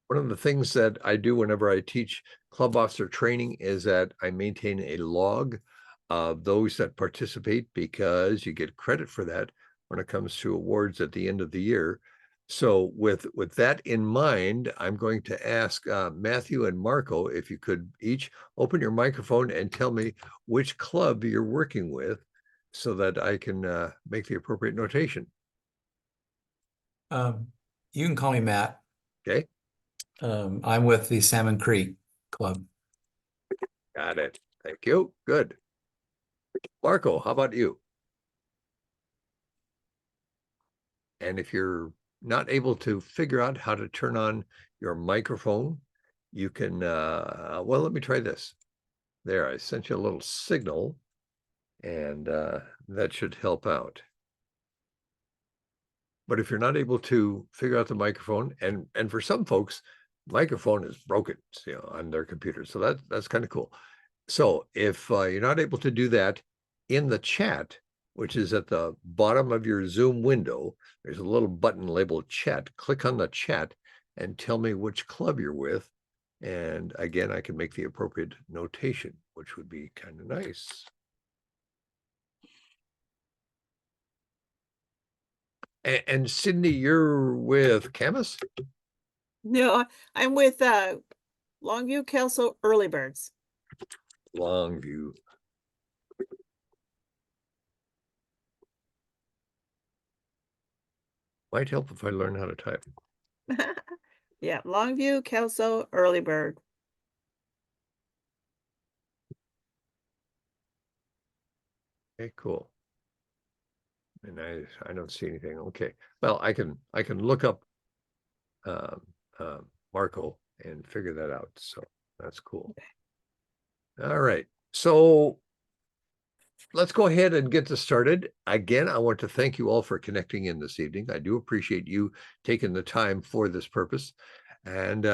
One of the things that I do whenever I teach club officer training is that I maintain a log of those that participate, because you get credit for that when it comes to awards at the end of the year. So with that in mind, I'm going to ask Matthew and Marco if you could each open your microphone and tell me which club you're working with so that I can make the appropriate notation. You can call me Matt. Okay, I'm with the Salmon Creek Club. got it. Thank you. Good. Marco, how about you? And if you're not able to figure out how to turn on your microphone, you can, well, let me try this. There, I sent you a little signal, and that should help out. But if you're not able to figure out the microphone, and for some folks, microphone is broken, on their computer. So that's kind of cool. So if you're not able to do that, in the chat, which is at the bottom of your Zoom window, there's a little button labeled chat. Click on the chat and tell me which club you're with. And again, I can make the appropriate notation, which would be kind of nice. And Sydney, you're with Camus? No, I'm with Longview Kelso Early Birds. Longview. Might help if I learn how to type. Yeah, Longview Kelso Early Bird. Okay, cool. And I don't see anything. Okay, well, I can look up Marco and figure that out. So that's cool. All right, so let's go ahead and get this started. Again, I want to thank you all for connecting in this evening. I do appreciate you taking the time for this purpose. And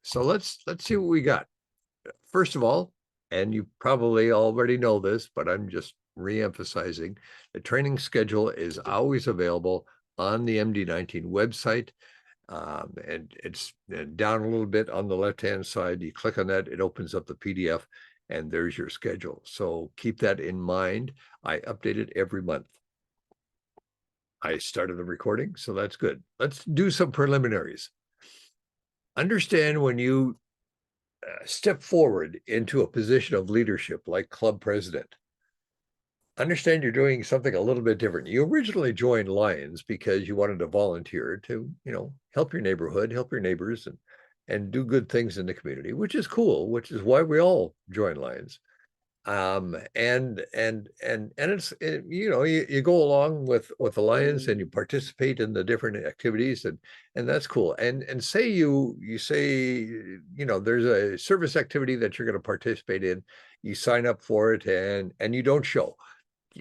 so let's see what we got. First of all, and you probably already know this, but I'm just re-emphasizing, the training schedule is always available on the MD19 website. And it's down a little bit on the left-hand side. You click on that, it opens up the PDF, and there's your schedule. So keep that in mind. I update it every month. I started the recording, so that's good. Let's do some preliminaries. Understand, when you step forward into a position of leadership like club president, understand you're doing something a little bit different. You originally joined Lions because you wanted to volunteer to, help your neighborhood, help your neighbors, and do good things in the community, which is cool, which is why we all join Lions. And it's, you go along with the Lions and you participate in the different activities, and that's cool. And say you say, there's a service activity that you're going to participate in, you sign up for it, and you don't show.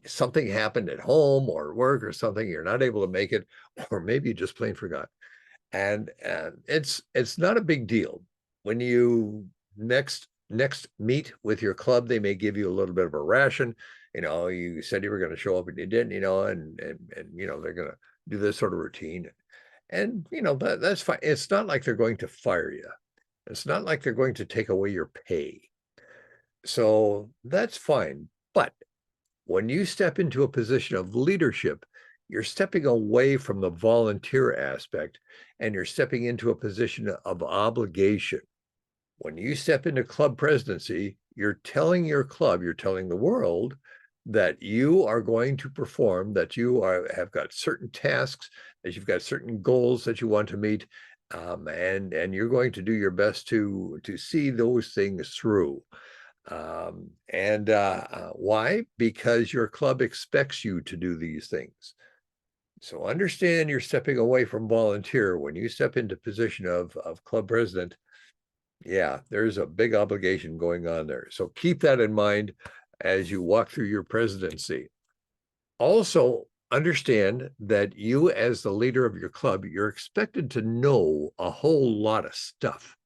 Something happened at home or work or something, you're not able to make it, or maybe you just plain forgot. And it's not a big deal. When you next meet with your club, they may give you a little bit of a ration. You said you were going to show up and you didn't, and they're going to do this sort of routine. And that's fine. It's not like they're going to fire you. It's not like they're going to take away your pay. So that's fine. But when you step into a position of leadership, you're stepping away from the volunteer aspect, and you're stepping into a position of obligation. When you step into club presidency, you're telling your club, you're telling the world that you are going to perform, that you have got certain tasks, that you've got certain goals that you want to meet, and you're going to do your best to see those things through. Why? Because your club expects you to do these things. So understand, you're stepping away from volunteer. When you step into position of club president, yeah, there's a big obligation going on there. So keep that in mind as you walk through your presidency. Also, understand that you, as the leader of your club, you're expected to know a whole lot of stuff.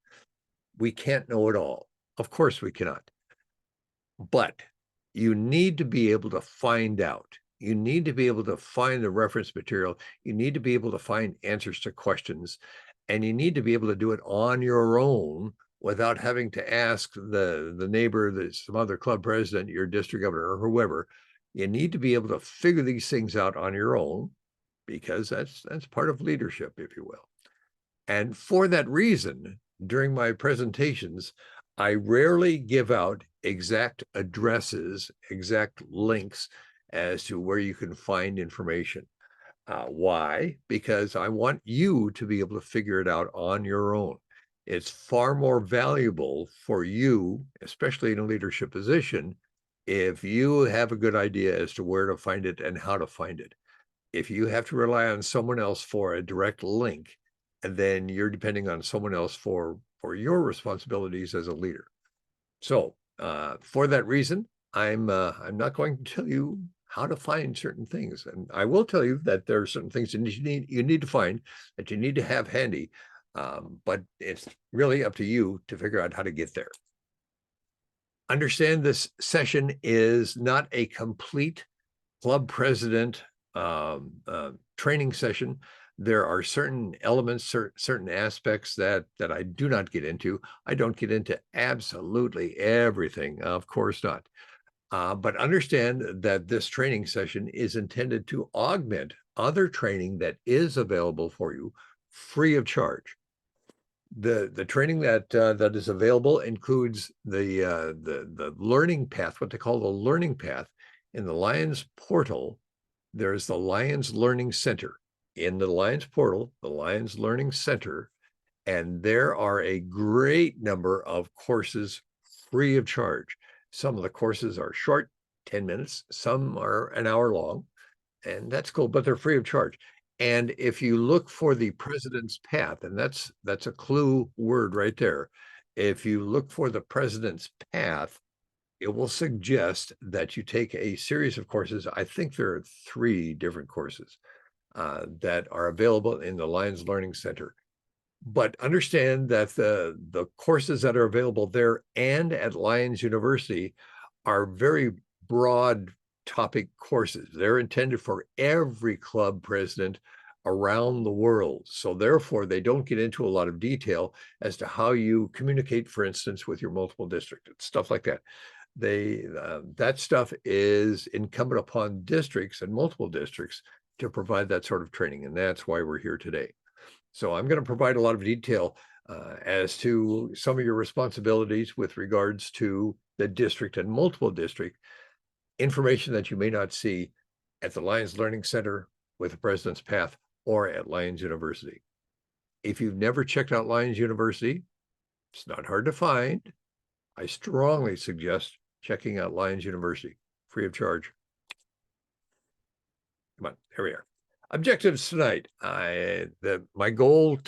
We can't know it all. Of course we cannot. But you need to be able to find out. You need to be able to find the reference material. You need to be able to find answers to questions, and you need to be able to do it on your own without having to ask the neighbor, some other club president, your district governor, or whoever. You need to be able to figure these things out on your own, because that's part of leadership, if you will. And for that reason, during my presentations, I rarely give out exact addresses, exact links as to where you can find information. Why? Because I want you to be able to figure it out on your own. It's far more valuable for you, especially in a leadership position, if you have a good idea as to where to find it and how to find it. If you have to rely on someone else for a direct link, and then you're depending on someone else for your responsibilities as a leader. So for that reason, I'm not going to tell you how to find certain things, and I will tell you that there are certain things you need to find, that you need to have handy, but it's really up to you to figure out how to get there. Understand this session is not a complete club president training session. There are certain elements, certain aspects that I do not get into. I don't get into absolutely everything, of course not. But understand that this training session is intended to augment other training that is available for you free of charge. The training that is available includes the learning path, what they call the learning path. In the Lions portal, there's the Lions Learning Center. In the Lions portal, the Lions Learning Center, and there are a great number of courses free of charge. Some of the courses are short, 10 minutes, some are an hour long, and that's cool, but they're free of charge. And if you look for the President's Path, and that's a clue word right there. If you look for the President's Path, it will suggest that you take a series of courses. I think there are 3 different courses that are available in the Lions Learning Center. But understand that the courses that are available there and at Lions University are very broad topic courses. They're intended for every club president around the world. So therefore, they don't get into a lot of detail as to how you communicate, for instance, with your multiple district, stuff like that. That stuff is incumbent upon districts and multiple districts to provide that sort of training. And that's why we're here today. So I'm going to provide a lot of detail as to some of your responsibilities with regards to the district and multiple district information that you may not see at the Lions Learning Center with the President's Path or at Lions University. If you've never checked out Lions University, it's not hard to find. I strongly suggest checking out Lions University, free of charge. Come on, here we are. Objectives tonight. My goal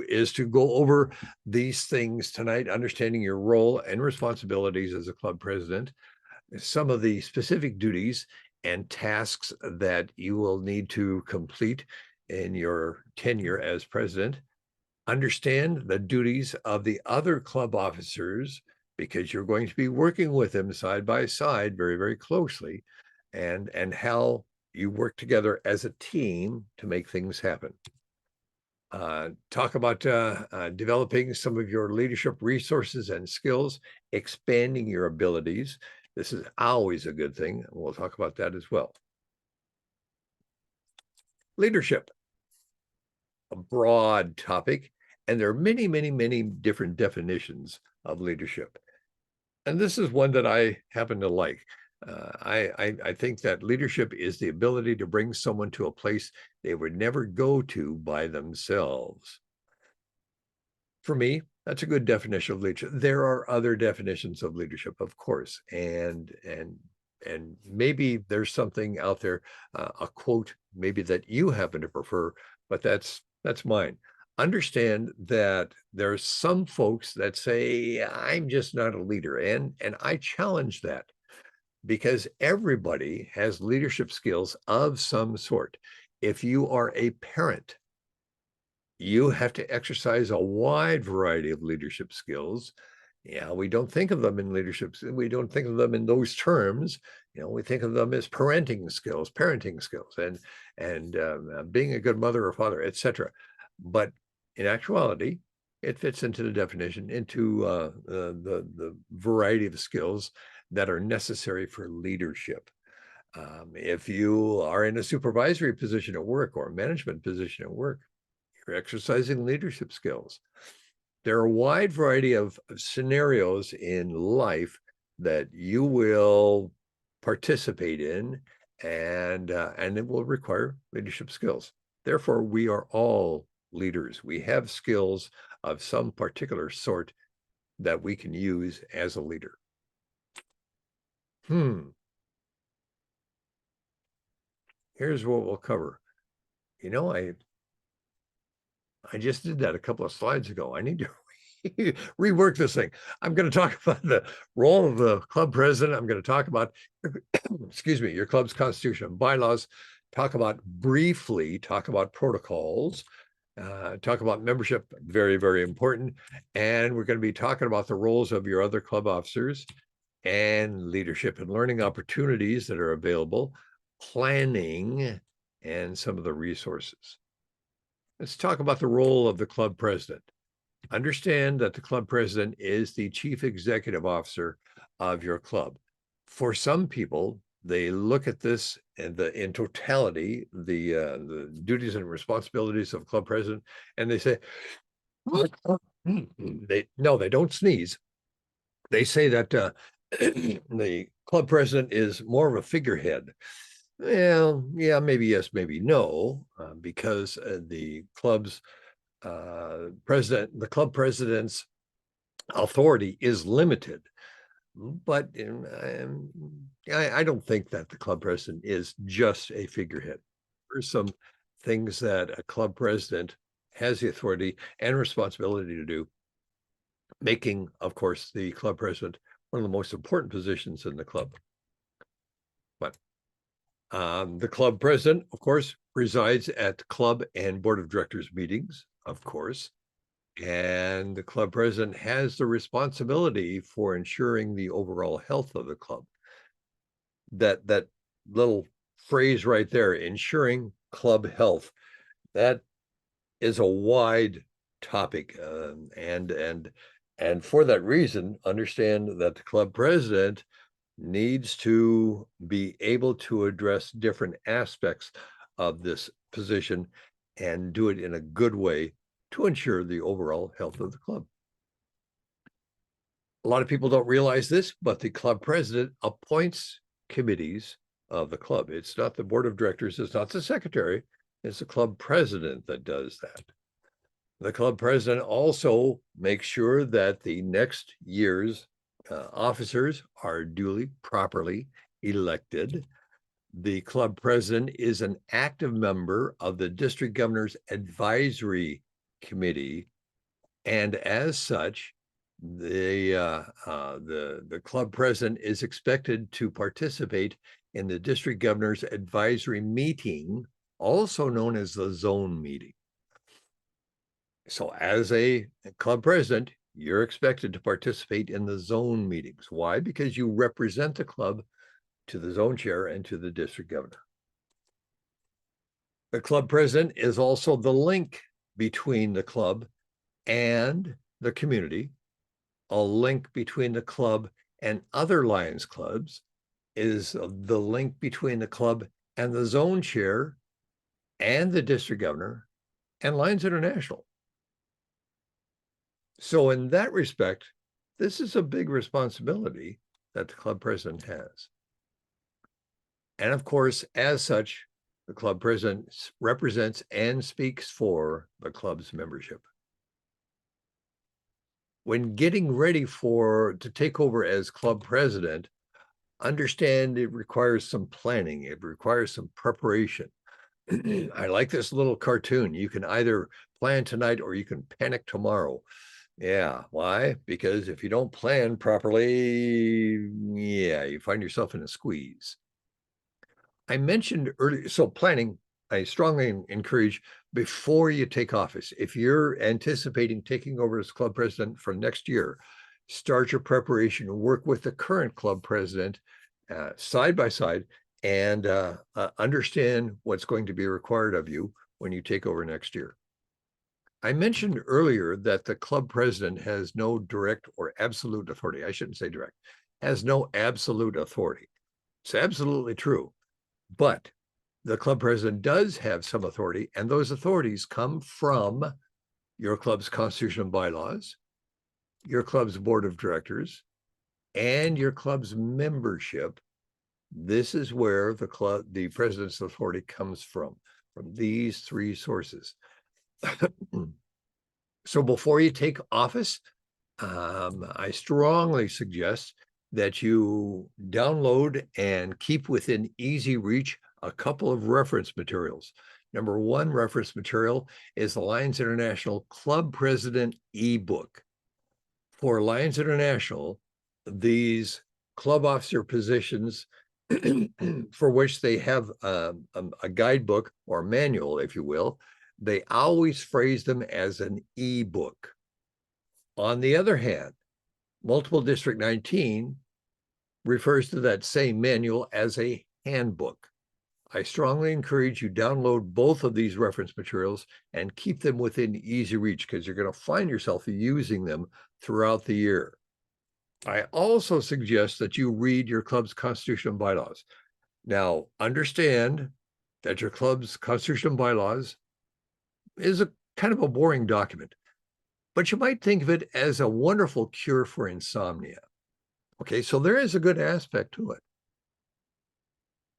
is to go over these things tonight, understanding your role and responsibilities as a club president, some of the specific duties and tasks that you will need to complete in your tenure as president. Understand the duties of the other club officers, because you're going to be working with them side by side very, very closely, and how you work together as a team to make things happen. Talk about developing some of your leadership resources and skills, expanding your abilities. This is always a good thing. We'll talk about that as well. Leadership, a broad topic, and there are many, many, many different definitions of leadership. And this is one that I happen to like. I think that leadership is the ability to bring someone to a place they would never go to by themselves. For me, that's a good definition of leadership. There are other definitions of leadership, of course, and maybe there's something out there, a quote maybe that you happen to prefer, but that's mine. Understand that there's some folks that say, I'm just not a leader, and I challenge that, because everybody has leadership skills of some sort. If you are a parent, you have to exercise a wide variety of leadership skills. Yeah, we don't think of them in leaderships. We don't think of them in those terms. We think of them as parenting skills, and being a good mother or father, etc. But in actuality, it fits into the definition, into the variety of skills that are necessary for leadership. If you are in a supervisory position at work or a management position at work, you're exercising leadership skills. There are a wide variety of scenarios in life that you will participate in, and it will require leadership skills. Therefore, we are all leaders. We have skills of some particular sort that we can use as a leader. Here's what we'll cover. I just did that a couple of slides ago. I need to rework this thing. I'm going to talk about the role of the club president. I'm going to talk about, excuse me, your club's constitution and bylaws, briefly talk about protocols, talk about membership, very, very important. And we're going to be talking about the roles of your other club officers and leadership and learning opportunities that are available, planning, and some of the resources. Let's talk about the role of the club president. Understand that the club president is the chief executive officer of your club. For some people, they look at this in totality, the duties and responsibilities of club president, and they say, they don't sneeze. They say that the club president is more of a figurehead. Well, yeah, maybe yes, maybe no, because the club president's authority is limited. But I don't think that the club president is just a figurehead. There's some things that a club president has the authority and responsibility to do, making, of course, the club president one of the most important positions in the club. But the club president, of course, presides at club and board of directors meetings, of course. And the club president has the responsibility for ensuring the overall health of the club. That little phrase right there, ensuring club health, that is a wide topic. And for that reason, understand that the club president needs to be able to address different aspects of this position and do it in a good way to ensure the overall health of the club. A lot of people don't realize this, but the club president appoints committees of the club. It's not the board of directors, it's not the secretary, it's the club president that does that. The club president also makes sure that the next year's officers are duly, properly elected. The club president is an active member of the district governor's advisory committee, and as such, the club president is expected to participate in the district governor's advisory meeting, also known as the zone meeting. So as a club president, you're expected to participate in the zone meetings. Why? Because you represent the club to the zone chair and to the district governor. The club president is also the link between the club and the community. A link between the club and other Lions clubs is the link between the club and the zone chair and the district governor and Lions International. So in that respect, this is a big responsibility that the club president has. And of course, as such, the club president represents and speaks for the club's membership. When getting ready to take over as club president, understand it requires some planning. It requires some preparation. I like this little cartoon. You can either plan tonight or you can panic tomorrow. Yeah, why? Because if you don't plan properly, yeah, you find yourself in a squeeze. I mentioned earlier, so planning, I strongly encourage before you take office. If you're anticipating taking over as club president for next year, start your preparation, work with the current club president side by side, and understand what's going to be required of you when you take over next year. I mentioned earlier that the club president has no direct or absolute authority. I shouldn't say direct, has no absolute authority. It's absolutely true. But the club president does have some authority, and those authorities come from your club's constitution and bylaws, your club's board of directors, and your club's membership. This is where the president's authority comes from these three sources. So before you take office, I strongly suggest that you download and keep within easy reach a couple of reference materials. Number one reference material is the Lions International Club President ebook. For Lions International, these club officer positions for which they have a guidebook or manual, if you will, they always phrase them as an ebook. On the other hand, Multiple District 19 refers to that same manual as a handbook. I strongly encourage you download both of these reference materials and keep them within easy reach, because you're going to find yourself using them throughout the year. I also suggest that you read your club's constitution and bylaws. Now, understand that your club's constitution and bylaws is a kind of a boring document, but you might think of it as a wonderful cure for insomnia. Okay, so there is a good aspect to it.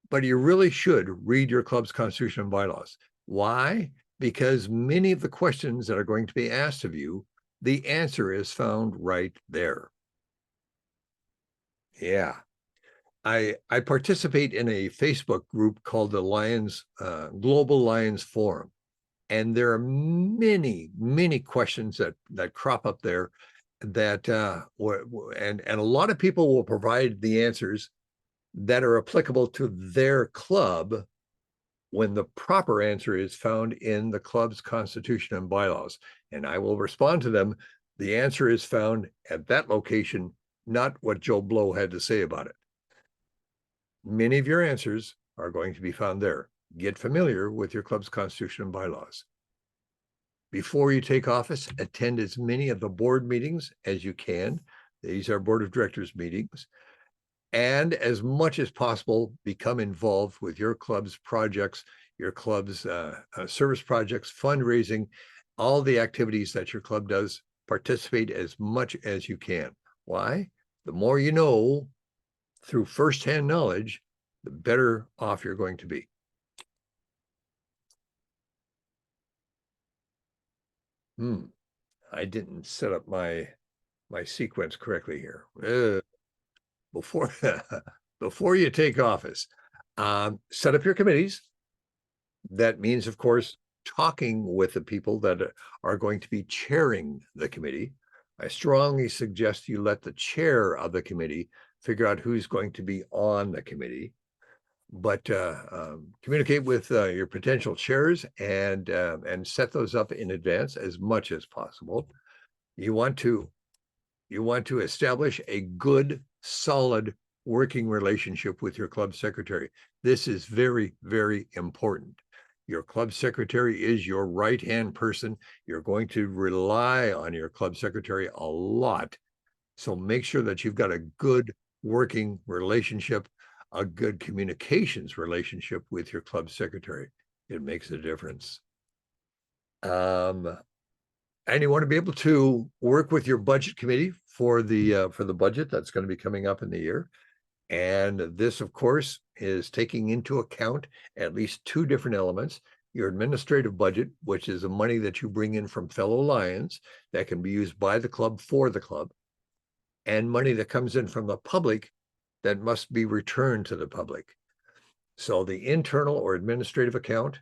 But you really should read your club's constitution and bylaws. Why? Because many of the questions that are going to be asked of you, the answer is found right there. Yeah. I participate in a Facebook group called the Lions Global Lions Forum. And there are many, many questions that crop up there that and a lot of people will provide the answers that are applicable to their club when the proper answer is found in the club's constitution and bylaws. And I will respond to them. The answer is found at that location, not what Joe Blow had to say about it. Many of your answers are going to be found there. Get familiar with your club's constitution and bylaws. Before you take office, attend as many of the board meetings as you can. These are board of directors meetings. And as much as possible, become involved with your club's projects, your club's service projects, fundraising, all the activities that your club does. Participate as much as you can. Why? The more you know through firsthand knowledge, the better off you're going to be. I didn't set up my sequence correctly here. Before you take office, set up your committees. That means, of course, talking with the people that are going to be chairing the committee. I strongly suggest you let the chair of the committee figure out who's going to be on the committee. But communicate with your potential chairs and set those up in advance as much as possible. You want to establish a good, solid working relationship with your club secretary. This is very, very important. Your club secretary is your right-hand person. You're going to rely on your club secretary a lot. So make sure that you've got a good working relationship, a good communications relationship with your club secretary. It makes a difference. And you want to be able to work with your budget committee for the budget that's going to be coming up in the year. And this, of course, is taking into account at least two different elements: your administrative budget, which is the money that you bring in from fellow Lions that can be used by the club for the club, and money that comes in from the public that must be returned to the public. So the internal or administrative account,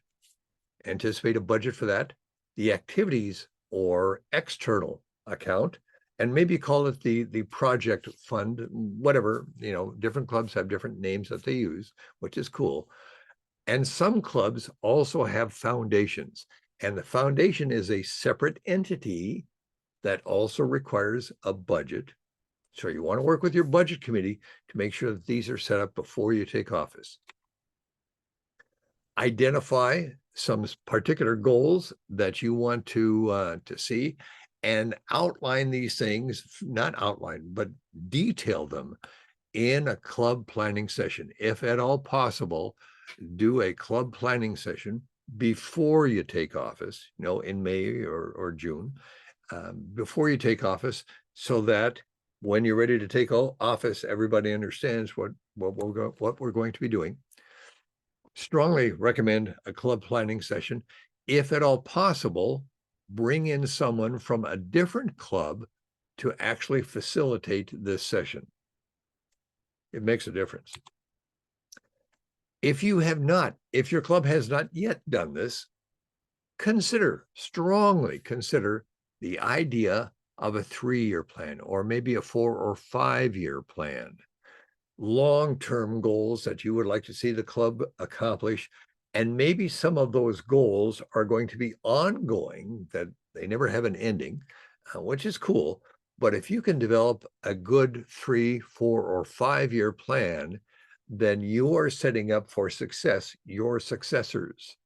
anticipate a budget for that. The activities or external account, and maybe call it the project fund, whatever, different clubs have different names that they use, which is cool. And some clubs also have foundations, and the foundation is a separate entity that also requires a budget So you want to work with your budget committee to make sure that these are set up before you take office. Identify some particular goals that you want to see and outline these things, not outline, but detail them in a club planning session. If at all possible, do a club planning session before you take office, in May or June, before you take office, so that when you're ready to take office, everybody understands what we're going to be doing. Strongly recommend a club planning session. If at all possible, bring in someone from a different club to actually facilitate this session. It makes a difference. If your club has not yet done this, strongly consider the idea of a 3-year plan, or maybe a 4 or 5-year plan. Long-term goals that you would like to see the club accomplish. And maybe some of those goals are going to be ongoing, that they never have an ending, which is cool. But if you can develop a good 3, 4, or 5-year plan, then you are setting up for success your successors.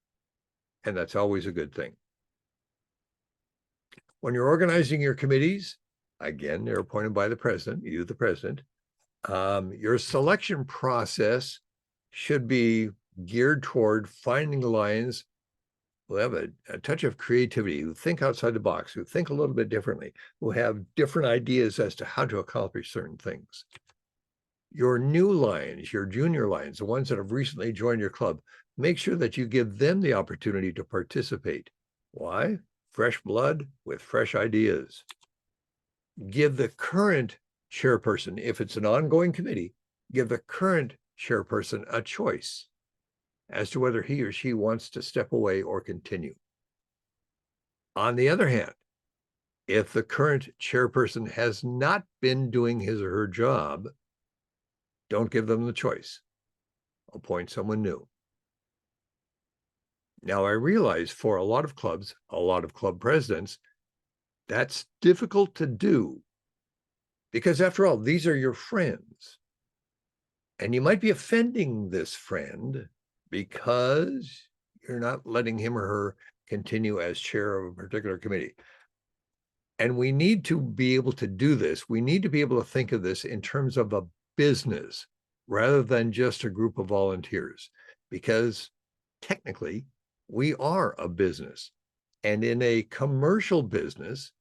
And that's always a good thing. When you're organizing your committees, again, they're appointed by the president, you, the president. Your selection process should be geared toward finding lines who have a touch of creativity, who think outside the box, who think a little bit differently, who have different ideas as to how to accomplish certain things. Your new lines, your junior lines, the ones that have recently joined your club, make sure that you give them the opportunity to participate. Why? Fresh blood with fresh ideas. Give the current chairperson, if it's an ongoing committee, give the current chairperson a choice as to whether he or she wants to step away or continue. On the other hand, if the current chairperson has not been doing his or her job, don't give them the choice. Appoint someone new. Now, I realize for a lot of clubs, a lot of club presidents, that's difficult to do. Because after all, these are your friends. And you might be offending this friend because you're not letting him or her continue as chair of a particular committee. And we need to be able to do this. We need to be able to think of this in terms of a business rather than just a group of volunteers, because technically we are a business. And in a commercial business,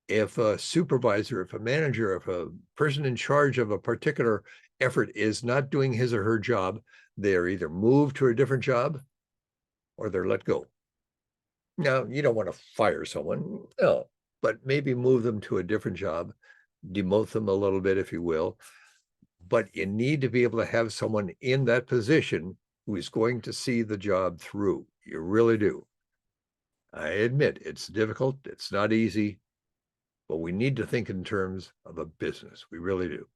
if a supervisor, if a manager, if a person in charge of a particular effort is not doing his or her job, they are either moved to a different job or they're let go. Now, you don't want to fire someone, no, but maybe move them to a different job, demote them a little bit, if you will. But you need to be able to have someone in that position who is going to see the job through. You really do. I admit it's difficult, it's not easy, but we need to think in terms of a business. We really do.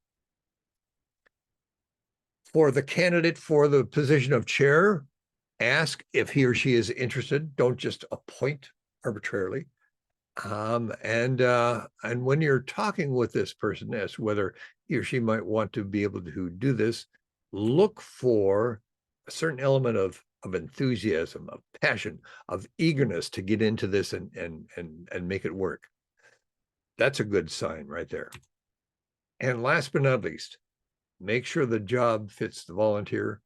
For the candidate for the position of chair, ask if he or she is interested. Don't just appoint arbitrarily. And when you're talking with this person, ask whether he or she might want to be able to do this. Look for a certain element of enthusiasm, of passion, of eagerness to get into this and make it work. That's a good sign right there. And last but not least, make sure the job fits the volunteer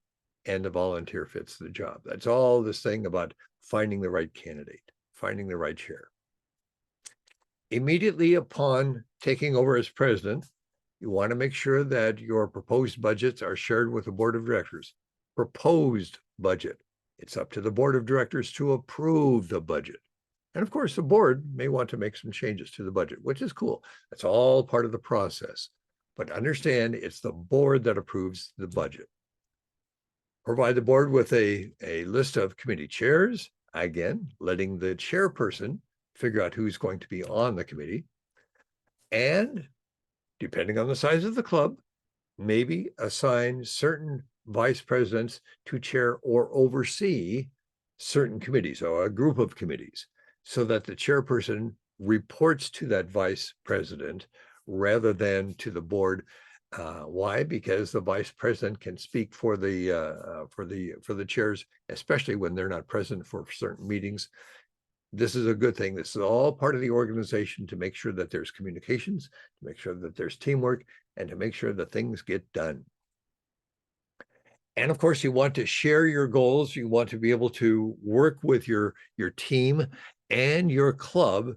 and the volunteer fits the job. That's all this thing about finding the right candidate, finding the right chair. Immediately upon taking over as president, you want to make sure that your proposed budgets are shared with the board of directors. Proposed budget. It's up to the board of directors to approve the budget. And of course, the board may want to make some changes to the budget, which is cool. That's all part of the process. But understand, it's the board that approves the budget. Provide the board with a list of committee chairs, again, letting the chairperson figure out who's going to be on the committee. And depending on the size of the club, maybe assign certain vice presidents to chair or oversee certain committees or a group of committees, so that the chairperson reports to that vice president rather than to the board. Why? Because the vice president can speak for the chairs, especially when they're not present for certain meetings. This is a good thing. This is all part of the organization to make sure that there's communications, to make sure that there's teamwork, and to make sure that things get done. And of course, you want to share your goals. You want to be able to work with your team and your club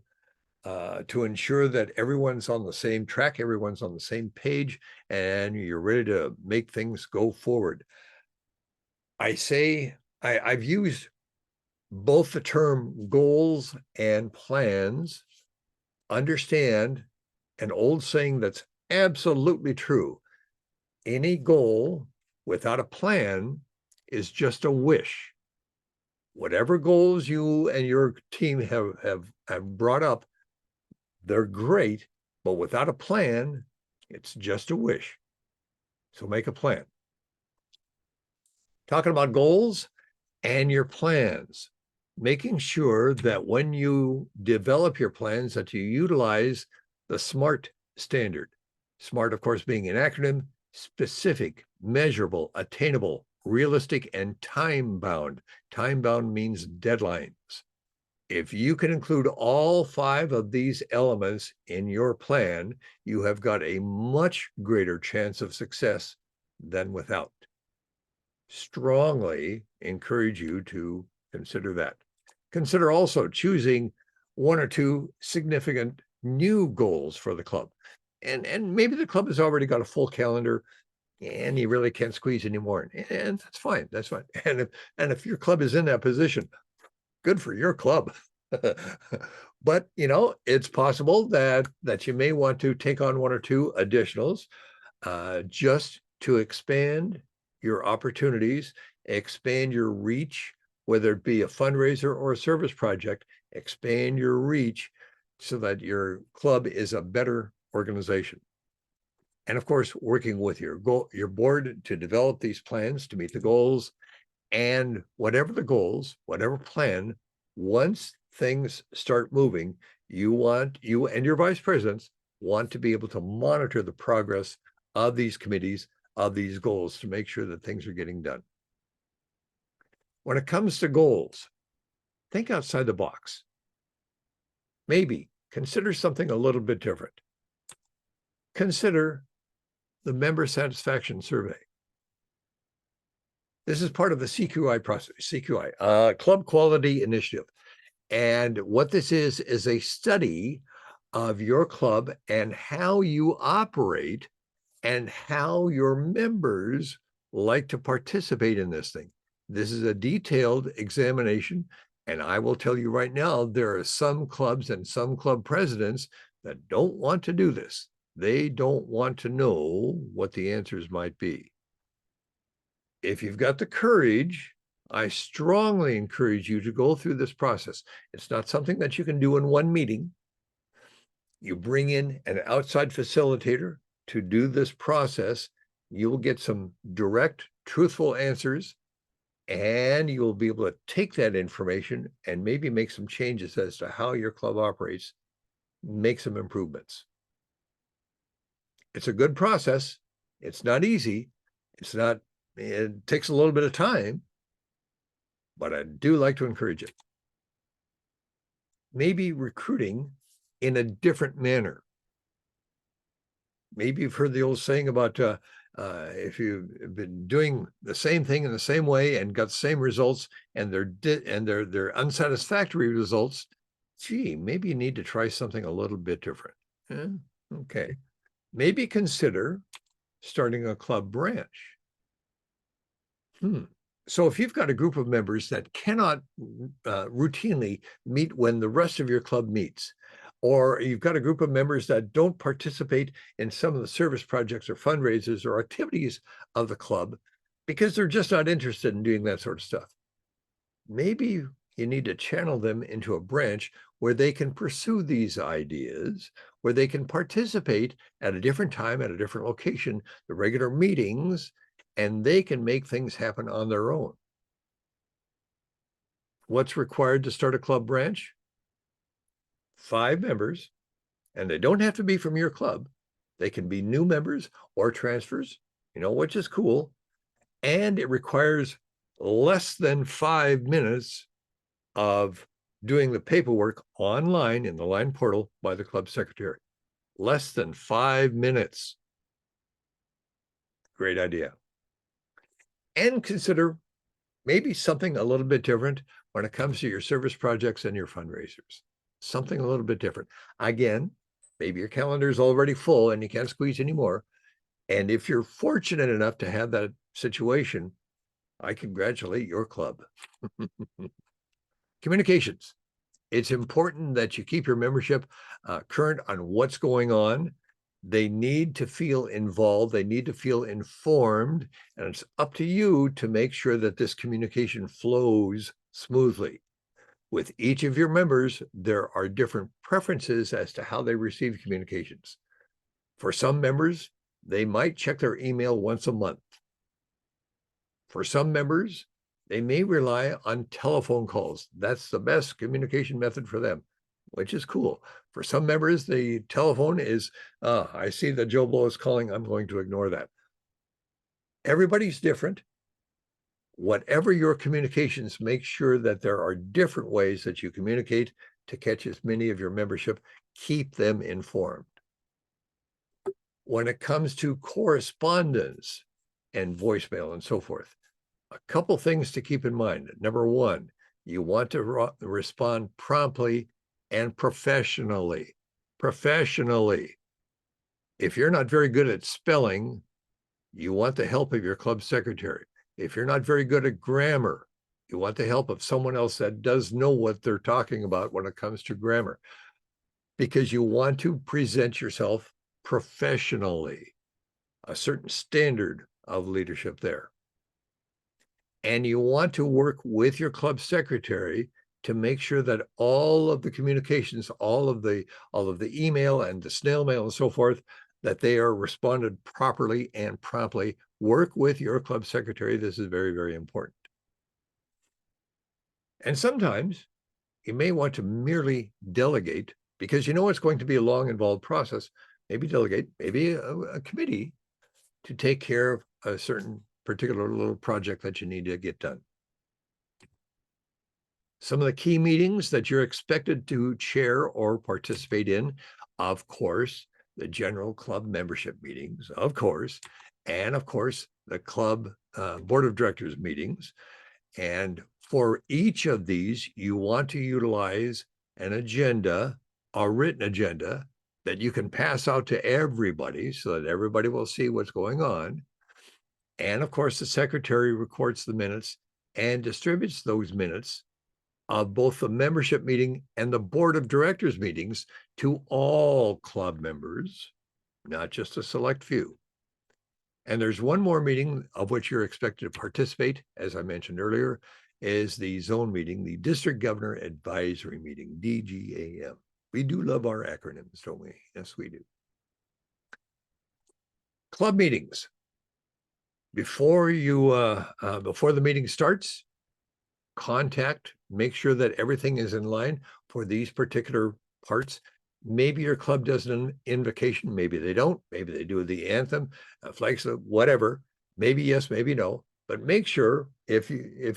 to ensure that everyone's on the same track, everyone's on the same page, and you're ready to make things go forward. I've used both the term goals and plans. Understand an old saying that's absolutely true. Any goal without a plan is just a wish. Whatever goals you and your team have brought up, they're great, but without a plan, it's just a wish. So make a plan. Talking about goals and your plans, making sure that when you develop your plans that you utilize the SMART standard. SMART, of course, being an acronym: specific, measurable, attainable, realistic, and time-bound. Time-bound means deadlines. If you can include all 5 of these elements in your plan, you have got a much greater chance of success than without. Strongly encourage you to consider that. Consider also choosing 1 or 2 significant new goals for the club. And maybe the club has already got a full calendar and you really can't squeeze anymore. And that's fine. That's fine. And if your club is in that position, good for your club. But it's possible that you may want to take on 1 or 2 additionals just to expand your opportunities, expand your reach, whether it be a fundraiser or a service project. Expand your reach so that your club is a better organization. And of course, working with your board to develop these plans to meet the goals. And whatever the goals, whatever plan, once things start moving, you and your vice presidents want to be able to monitor the progress of these committees, of these goals, to make sure that things are getting done. When it comes to goals, think outside the box. Maybe consider something a little bit different. Consider the member satisfaction survey. This is part of the CQI process, Club Quality Initiative. And what this is a study of your club and how you operate and how your members like to participate in this thing. This is a detailed examination. And I will tell you right now, there are some clubs and some club presidents that don't want to do this. They don't want to know what the answers might be. If you've got the courage, I strongly encourage you to go through this process. It's not something that you can do in one meeting. You bring in an outside facilitator to do this process. You will get some direct, truthful answers, and you will be able to take that information and maybe make some changes as to how your club operates, make some improvements. It's a good process. It's not easy. It takes a little bit of time, but I do like to encourage it. Maybe recruiting in a different manner. Maybe you've heard the old saying about if you've been doing the same thing in the same way and got the same results, and they're unsatisfactory results, gee, maybe you need to try something a little bit different. Okay. Maybe consider starting a club branch. So if you've got a group of members that cannot routinely meet when the rest of your club meets, or you've got a group of members that don't participate in some of the service projects or fundraisers or activities of the club because they're just not interested in doing that sort of stuff, maybe you need to channel them into a branch where they can pursue these ideas, where they can participate at a different time, at a different location, the regular meetings, and they can make things happen on their own. What's required to start a club branch? 5 members, and they don't have to be from your club. They can be new members or transfers, which is cool. And it requires less than 5 minutes of doing the paperwork online in the line portal by the club secretary. Less than 5 minutes. Great idea. And consider maybe something a little bit different when it comes to your service projects and your fundraisers. Something a little bit different. Again, maybe your calendar is already full and you can't squeeze anymore. And if you're fortunate enough to have that situation, I congratulate your club. Communications. It's important that you keep your membership current on what's going on. They need to feel involved. They need to feel informed. And it's up to you to make sure that this communication flows smoothly. With each of your members, there are different preferences as to how they receive communications. For some members, they might check their email once a month. For some members, they may rely on telephone calls. That's the best communication method for them, which is cool. For some members, the telephone is, I see that Joe Blow is calling, I'm going to ignore that. Everybody's different. Whatever your communications, make sure that there are different ways that you communicate to catch as many of your membership. Keep them informed. When it comes to correspondence and voicemail and so forth, a couple things to keep in mind. Number one, you want to respond promptly and professionally. Professionally. If you're not very good at spelling, you want the help of your club secretary. If you're not very good at grammar, you want the help of someone else that does know what they're talking about when it comes to grammar, because you want to present yourself professionally, a certain standard of leadership there. And you want to work with your club secretary to make sure that all of the communications, all of the email and the snail mail and so forth, that they are responded properly and promptly. Work with your club secretary. This is very, very important. And sometimes you may want to merely delegate, because it's going to be a long, involved process. Maybe delegate, maybe a committee to take care of a certain particular little project that you need to get done. Some of the key meetings that you're expected to chair or participate in, of course, the general club membership meetings, of course, and of course, the club board of directors meetings. And for each of these, you want to utilize an agenda, a written agenda that you can pass out to everybody so that everybody will see what's going on. And of course, the secretary records the minutes and distributes those minutes of both the membership meeting and the board of directors meetings to all club members, not just a select few. And there's one more meeting of which you're expected to participate, as I mentioned earlier, is the zone meeting, the District Governor Advisory Meeting, DGAM. We do love our acronyms, don't we? Yes, we do. Club meetings. Before the meeting starts, make sure that everything is in line for these particular parts. Maybe your club does an invocation, maybe they don't, maybe they do the anthem, flags, whatever, maybe yes, maybe no, but make sure if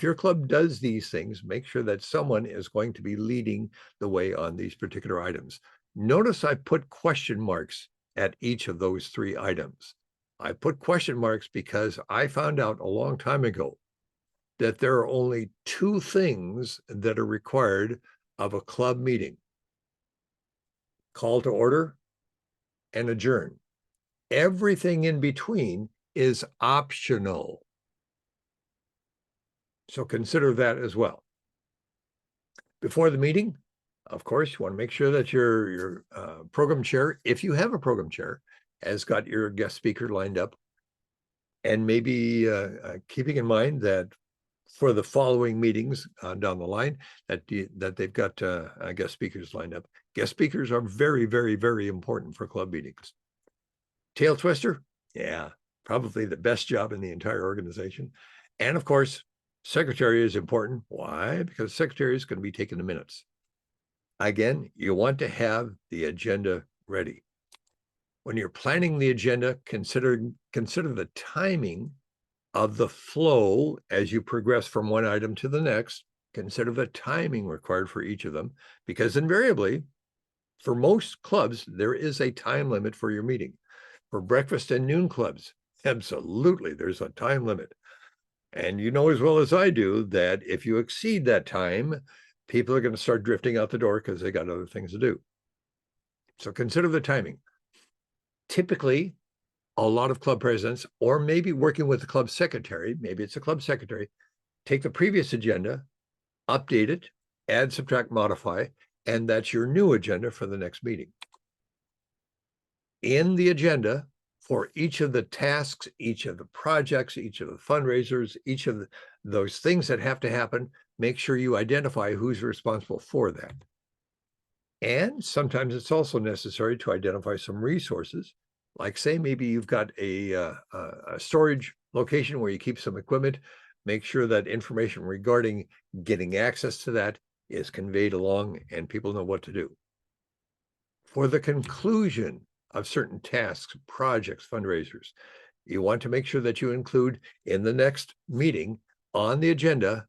your club does these things, make sure that someone is going to be leading the way on these particular items. Notice I put question marks at each of those 3 items. I put question marks because I found out a long time ago that there are only 2 things that are required of a club meeting: call to order and adjourn. Everything in between is optional. So consider that as well. Before the meeting, of course, you want to make sure that your program chair, if you have a program chair, has got your guest speaker lined up. And maybe keeping in mind that for the following meetings down the line, that they've got guest speakers lined up. Guest speakers are very, very, very important for club meetings. Tail twister, yeah, probably the best job in the entire organization. And of course, secretary is important. Why? Because secretary is going to be taking the minutes. Again, you want to have the agenda ready. when you're planning the agenda, consider the timing of the flow as you progress from one item to the next. Consider the timing required for each of them, because invariably, for most clubs, there is a time limit for your meeting. For breakfast and noon clubs, absolutely, there's a time limit. And you know as well as I do that if you exceed that time, people are going to start drifting out the door because they got other things to do. So consider the timing. Typically, a lot of club presidents, or maybe working with the club secretary, maybe it's a club secretary, take the previous agenda, update it, add, subtract, modify, and that's your new agenda for the next meeting. In the agenda for each of the tasks, each of the projects, each of the fundraisers, each of those things that have to happen, make sure you identify who's responsible for that. And sometimes it's also necessary to identify some resources, like say maybe you've got a storage location where you keep some equipment. Make sure that information regarding getting access to that is conveyed along and people know what to do. For the conclusion of certain tasks, projects, fundraisers, you want to make sure that you include in the next meeting on the agenda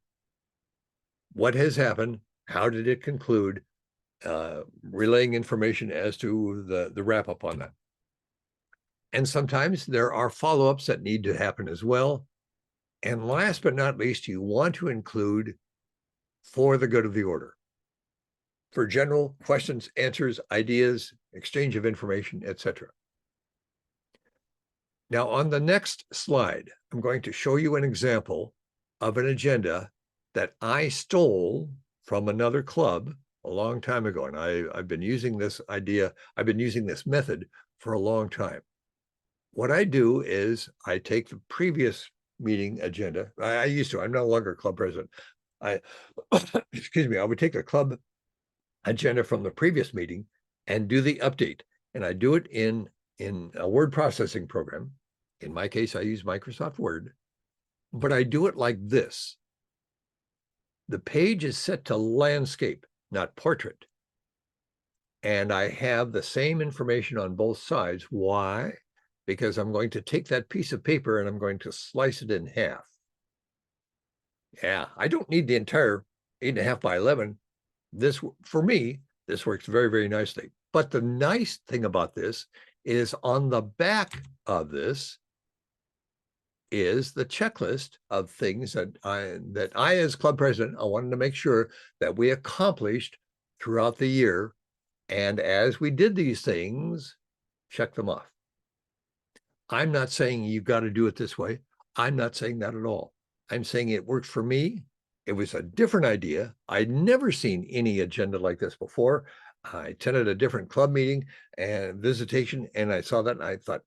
what has happened, how did it conclude, relaying information as to the wrap up on that. And sometimes there are follow-ups that need to happen as well. And last but not least, you want to include for the good of the order, for general questions, answers, ideas, exchange of information, etc. Now, on the next slide, I'm going to show you an example of an agenda that I stole from another club a long time ago. And I've been using this method for a long time. What I do is I take the previous meeting agenda. I used to, I'm no longer club president. Excuse me, I would take the club agenda from the previous meeting and do the update. And I do it in a word processing program. In my case, I use Microsoft Word, but I do it like this. The page is set to landscape, not portrait. And I have the same information on both sides. Why? Because I'm going to take that piece of paper and I'm going to slice it in half. Yeah, I don't need the entire 8.5 by 11. This, for me, this works very, very nicely. But the nice thing about this is on the back of this is the checklist of things that I as club president, I wanted to make sure that we accomplished throughout the year. And as we did these things, check them off. I'm not saying you've got to do it this way. I'm not saying that at all. I'm saying it worked for me. It was a different idea. I'd never seen any agenda like this before. I attended a different club meeting and visitation, and I saw that and I thought,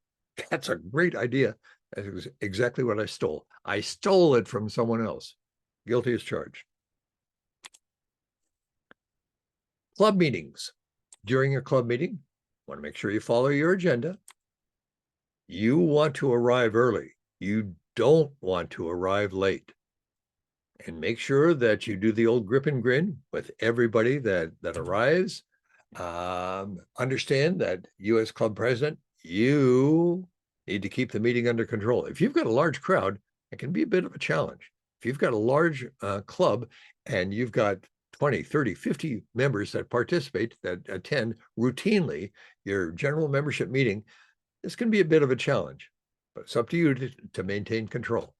that's a great idea. It was exactly what I stole. I stole it from someone else. Guilty as charged. Club meetings. During a club meeting, want to make sure you follow your agenda. You want to arrive early. You don't want to arrive late. And make sure that you do the old grip and grin with everybody that arrives. Understand that you as club president, you need to keep the meeting under control. If you've got a large crowd, it can be a bit of a challenge. If you've got a large club and you've got 20, 30, 50 members that participate, that attend routinely your general membership meeting, this can be a bit of a challenge, but it's up to you to maintain control.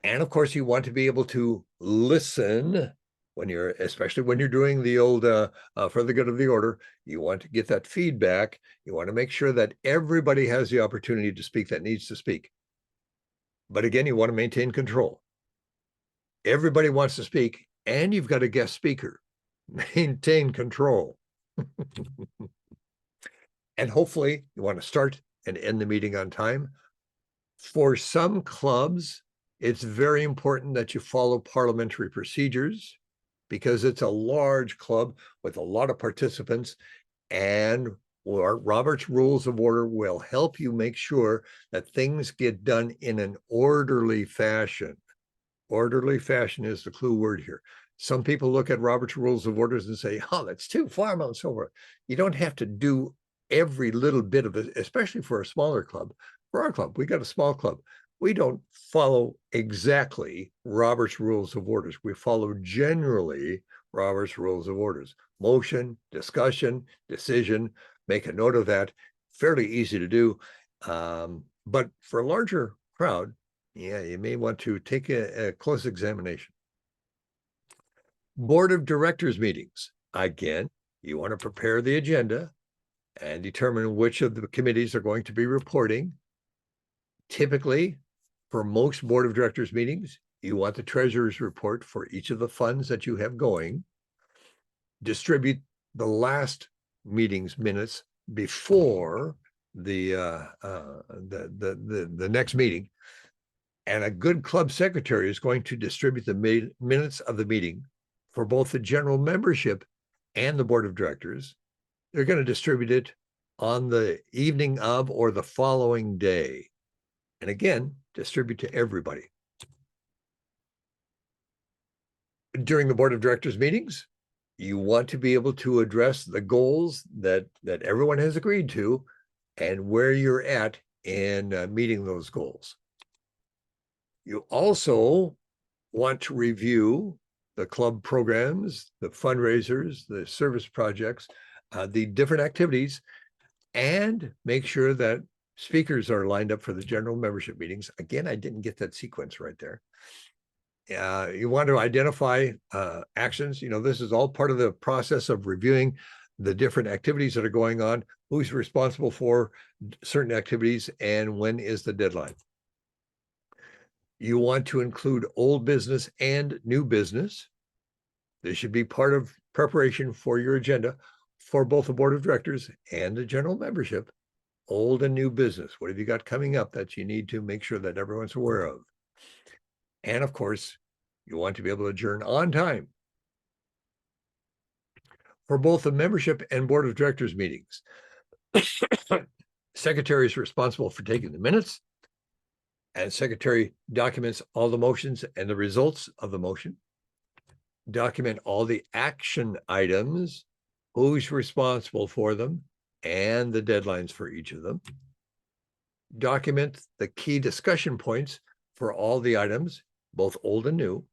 And of course, you want to be able to listen especially when you're doing the old for the good of the order. You want to get that feedback. You want to make sure that everybody has the opportunity to speak that needs to speak. But again, you want to maintain control. Everybody wants to speak, and you've got a guest speaker. Maintain control. And hopefully you want to start and end the meeting on time. For some clubs, it's very important that you follow parliamentary procedures because it's a large club with a lot of participants, and Robert's Rules of Order will help you make sure that things get done in an orderly fashion. Orderly fashion is the clue word here. Some people look at Robert's Rules of Orders and say, oh, that's too formal and so forth. You don't have to do every little bit of it, especially for a smaller club. For our club, we got a small club. We don't follow exactly Robert's Rules of Orders. We follow generally Robert's Rules of Orders. Motion, discussion, decision, make a note of that. Fairly easy to do. But for a larger crowd, yeah, you may want to take a close examination. Board of Directors meetings. Again, you want to prepare the agenda and determine which of the committees are going to be reporting. Typically, for most Board of Directors meetings, you want the treasurer's report for each of the funds that you have going. Distribute the last meeting's minutes before the next meeting. And a good club secretary is going to distribute the minutes of the meeting for both the general membership and the Board of Directors. They're going to distribute it on the evening of or the following day. And again, distribute to everybody. During the Board of Directors meetings, you want to be able to address the goals that everyone has agreed to and where you're at in meeting those goals. You also want to review the club programs, the fundraisers, the service projects, the different activities, and make sure that speakers are lined up for the general membership meetings. Again, I didn't get that sequence right there. You want to identify actions. This is all part of the process of reviewing the different activities that are going on, who's responsible for certain activities, and when is the deadline. You want to include old business and new business. This should be part of preparation for your agenda for both the Board of Directors and the general membership. Old and new business. What have you got coming up that you need to make sure that everyone's aware of? And of course, you want to be able to adjourn on time. For both the membership and Board of Directors meetings, secretary is responsible for taking the minutes, and secretary documents all the motions and the results of the motion. Document all the action items, who's responsible for them, and the deadlines for each of them. Document the key discussion points for all the items, both old and new.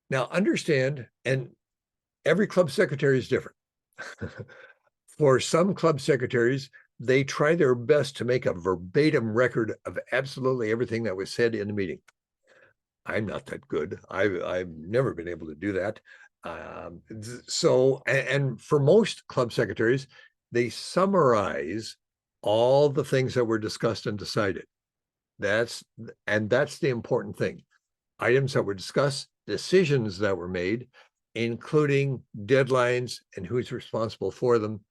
Now understand, and every club secretary is different. For some club secretaries, they try their best to make a verbatim record of absolutely everything that was said in the meeting. I'm not that good. I've never been able to do that. And for most club secretaries, they summarize all the things that were discussed and decided. That's the important thing. Items that were discussed, decisions that were made, including deadlines and who's responsible for them.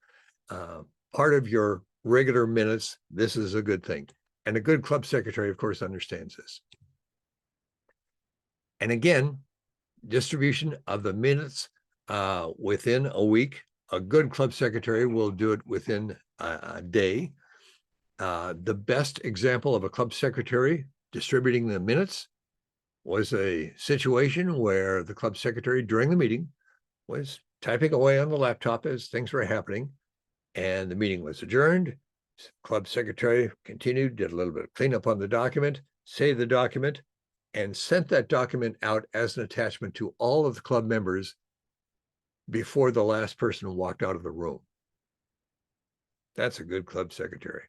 Part of your regular minutes, this is a good thing. And a good club secretary, of course, understands this. And again, distribution of the minutes within a week. A good club secretary will do it within a day. The best example of a club secretary distributing the minutes was a situation where the club secretary during the meeting was typing away on the laptop as things were happening, and the meeting was adjourned. Club secretary continued, did a little bit of cleanup on the document, saved the document, and sent that document out as an attachment to all of the club members before the last person walked out of the room. That's a good club secretary.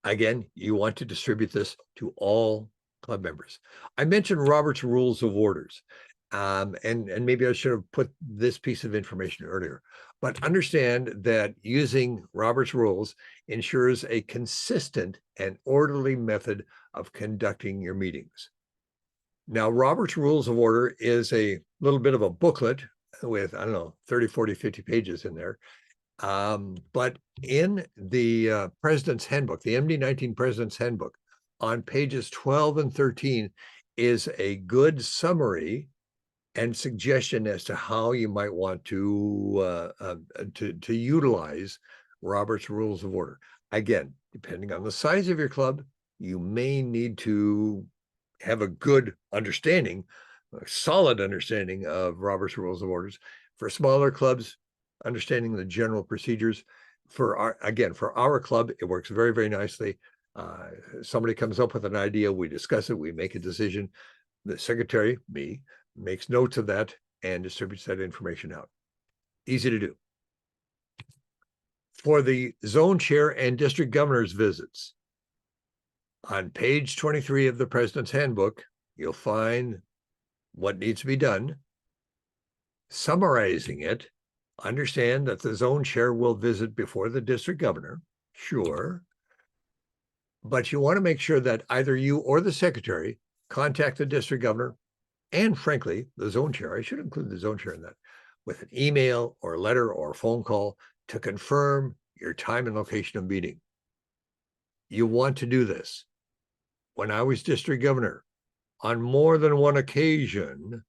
Again, you want to distribute this to all club members. I mentioned Robert's Rules of Orders, and maybe I should have put this piece of information earlier, but understand that using Robert's Rules ensures a consistent and orderly method of conducting your meetings. Now, Robert's Rules of Order is a little bit of a booklet with, 30, 40, 50 pages in there. But in the President's Handbook, the MD-19 President's Handbook, on pages 12 and 13 is a good summary and suggestion as to how you might want to utilize Robert's Rules of Order. Again, depending on the size of your club, you may need to have a good understanding, a solid understanding of Robert's Rules of Orders. For smaller clubs, understanding the general procedures for our club, it works very, very nicely. Somebody comes up with an idea, we discuss it, we make a decision. The secretary, me, makes notes of that and distributes that information out. Easy to do. For the zone chair and district governor's visits, on page 23 of the President's Handbook, you'll find what needs to be done. Summarizing it, understand that the zone chair will visit before the district governor, sure. But you want to make sure that either you or the secretary contact the district governor and, frankly, the zone chair. I should include the zone chair in that, with an email or letter or phone call to confirm your time and location of meeting. You want to do this. When I was district governor, on more than one occasion,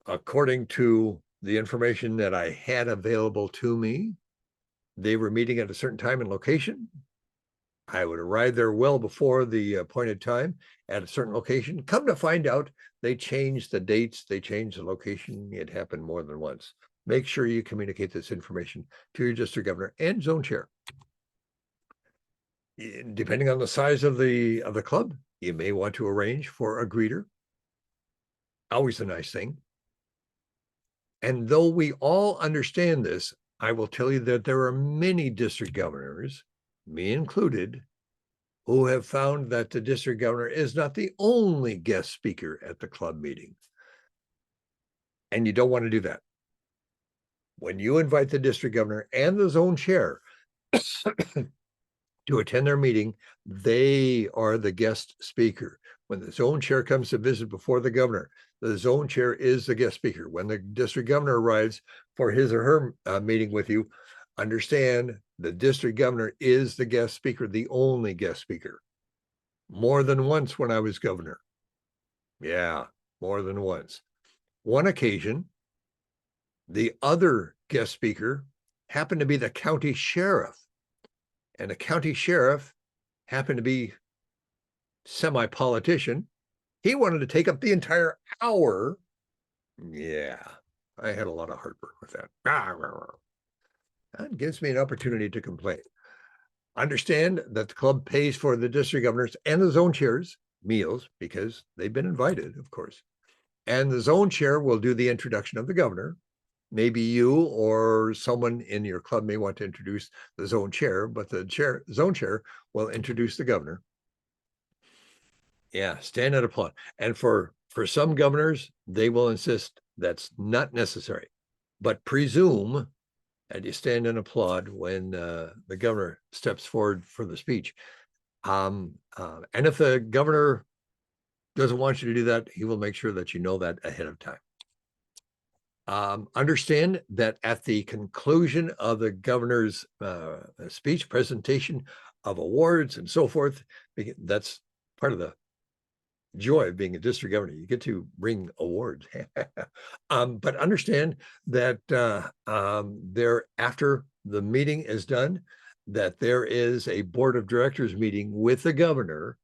according to the information that I had available to me, they were meeting at a certain time and location. I would arrive there well before the appointed time at a certain location. Come to find out, they changed the dates, they changed the location. It happened more than once. Make sure you communicate this information to your district governor and zone chair. Depending on the size of the club, you may want to arrange for a greeter. Always a nice thing. And though we all understand this, I will tell you that there are many district governors, me included, who have found that the district governor is not the only guest speaker at the club meeting. And you don't want to do that. When you invite the district governor and the zone chair to attend their meeting, they are the guest speaker. When the zone chair comes to visit before the governor, the zone chair is the guest speaker. When the district governor arrives for his or her meeting with you, understand the district governor is the guest speaker, the only guest speaker. More than once when I was governor. Yeah, more than once. One occasion, the other guest speaker happened to be the county sheriff. And the county sheriff happened to be semi-politician. He wanted to take up the entire hour. Yeah, I had a lot of heartburn with that. That gives me an opportunity to complain. Understand that the club pays for the district governors and the zone chairs meals because they've been invited, of course. And the zone chair will do the introduction of the governor. Maybe you or someone in your club may want to introduce the zone chair, but the zone chair will introduce the governor. Yeah, stand and applaud. And for some governors, they will insist that's not necessary, but presume that you stand and applaud when the governor steps forward for the speech. And if the governor doesn't want you to do that, he will make sure that you know that ahead of time. Understand that at the conclusion of the governor's speech, presentation of awards and so forth, that's part of the joy of being a district governor. You get to bring awards. But understand that there, after the meeting is done, that there is a board of directors meeting with the governor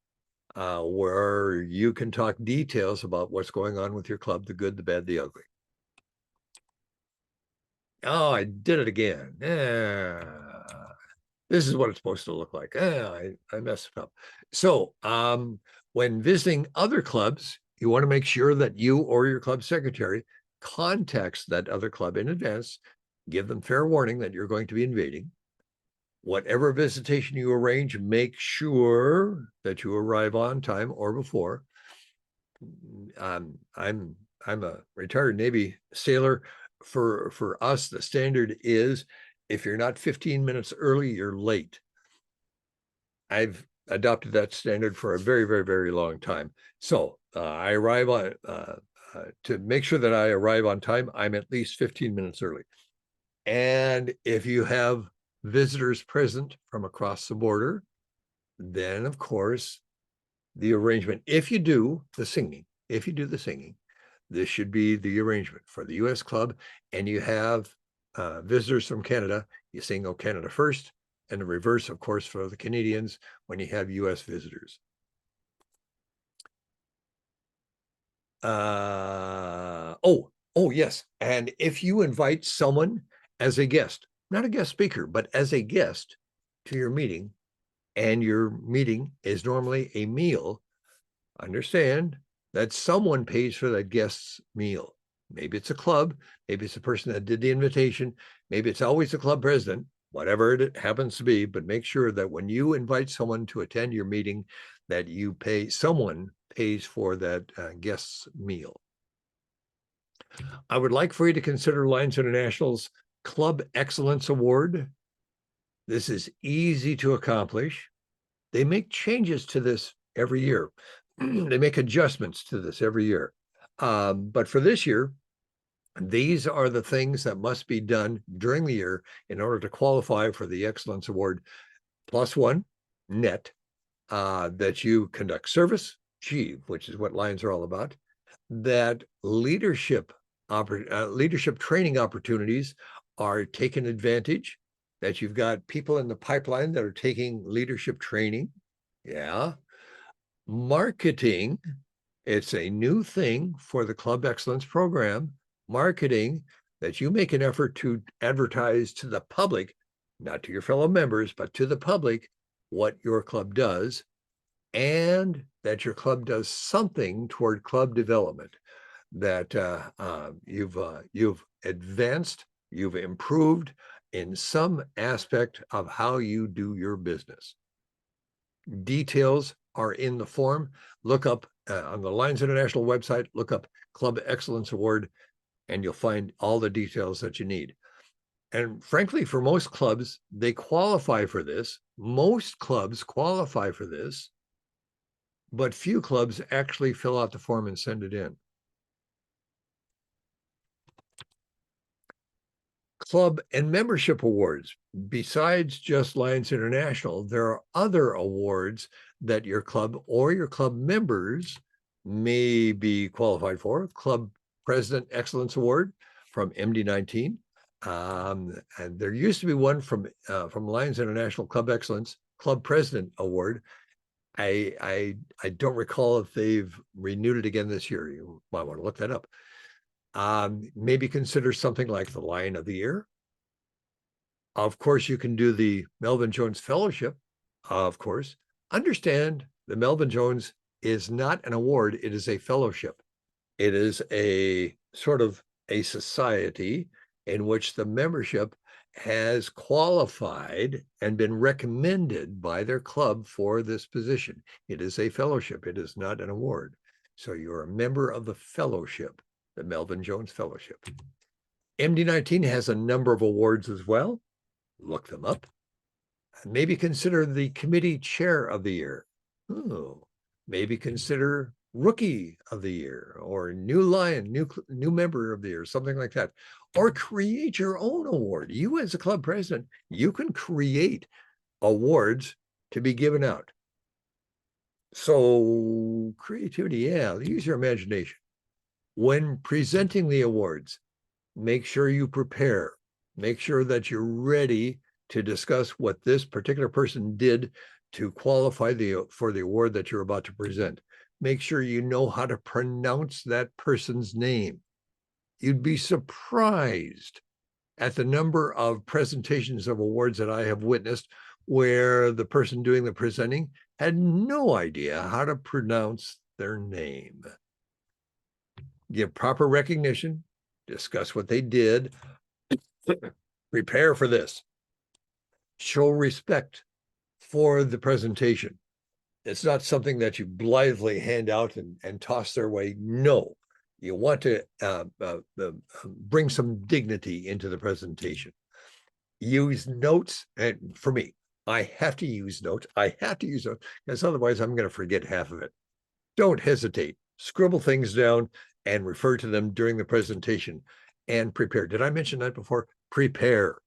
where you can talk details about what's going on with your club, the good, the bad, the ugly. Oh, I did it again. This is what it's supposed to look like. I messed it up. So when visiting other clubs, you want to make sure that you or your club secretary contacts that other club in advance, give them fair warning that you're going to be invading. Whatever visitation you arrange, make sure that you arrive on time or before. I'm a retired Navy sailor. For us, the standard is if you're not 15 minutes early, you're late. I've adopted that standard for a very, very, very long time. So I arrive on to make sure that I arrive on time, I'm at least 15 minutes early. And if you have visitors present from across the border, then of course the arrangement, if you do the singing, this should be the arrangement for the U.S. club, and you have visitors from Canada, you sing "O Canada" first, and the reverse, of course, for the Canadians when you have U.S. visitors. Oh, yes. And if you invite someone as a guest, not a guest speaker, but as a guest to your meeting, and your meeting is normally a meal, understand that someone pays for that guest's meal. Maybe it's a club, maybe it's the person that did the invitation, maybe it's always the club president, whatever it happens to be, but make sure that when you invite someone to attend your meeting, that you pay, someone pays for that guest's meal. I would like for you to consider Lions International's Club Excellence Award. This is easy to accomplish. They make changes to this every year. They make adjustments to this every year. But for this year, these are the things that must be done during the year in order to qualify for the Excellence Award. +1 net, that you conduct service, which is what Lions are all about, that leadership training opportunities are taken advantage, that you've got people in the pipeline that are taking leadership training. Yeah. Marketing, it's a new thing for the Club Excellence program. Marketing, that you make an effort to advertise to the public, not to your fellow members, but to the public, what your club does, and that your club does something toward club development, that you've advanced, you've improved in some aspect of how you do your business. Details are in the form. Look up on the Lions International website, look up Club Excellence Award, and you'll find all the details that you need. And frankly, for most clubs, they qualify for this. Most clubs qualify for this, but few clubs actually fill out the form and send it in. Club and membership awards. Besides just Lions International, there are other awards that your club or your club members may be qualified for. Club President Excellence Award from MD19. And there used to be one from Lions International Club Excellence Club President Award. I don't recall if they've renewed it again this year. You might want to look that up. Maybe consider something like the Lion of the Year. Of course, you can do the Melvin Jones Fellowship. Of course, understand the Melvin Jones is not an award. It is a fellowship. It is a sort of a society in which the membership has qualified and been recommended by their club for this position. It is a fellowship. It is not an award. So you're a member of the fellowship, the Melvin Jones Fellowship. MD19 has a number of awards as well. Look them up. Maybe consider the committee chair of the year. Oh, maybe consider rookie of the year, or new lion, new member of the year, something like that. Or create your own award. You as a club president, you can create awards to be given out. So creativity, yeah, use your imagination. When presenting the awards, make sure you prepare. Make sure that you're ready to discuss what this particular person did to qualify for the award that you're about to present. Make sure you know how to pronounce that person's name. You'd be surprised at the number of presentations of awards that I have witnessed where the person doing the presenting had no idea how to pronounce their name. Give proper recognition, discuss what they did, prepare for this. Show respect for the presentation. It's not something that you blithely hand out and toss their way. No, you want to bring some dignity into the presentation. Use notes, and for me, I have to use notes. I have to use notes because otherwise I'm going to forget half of it. Don't hesitate. Scribble things down and refer to them during the presentation, and prepare. Did I mention that before? Prepare.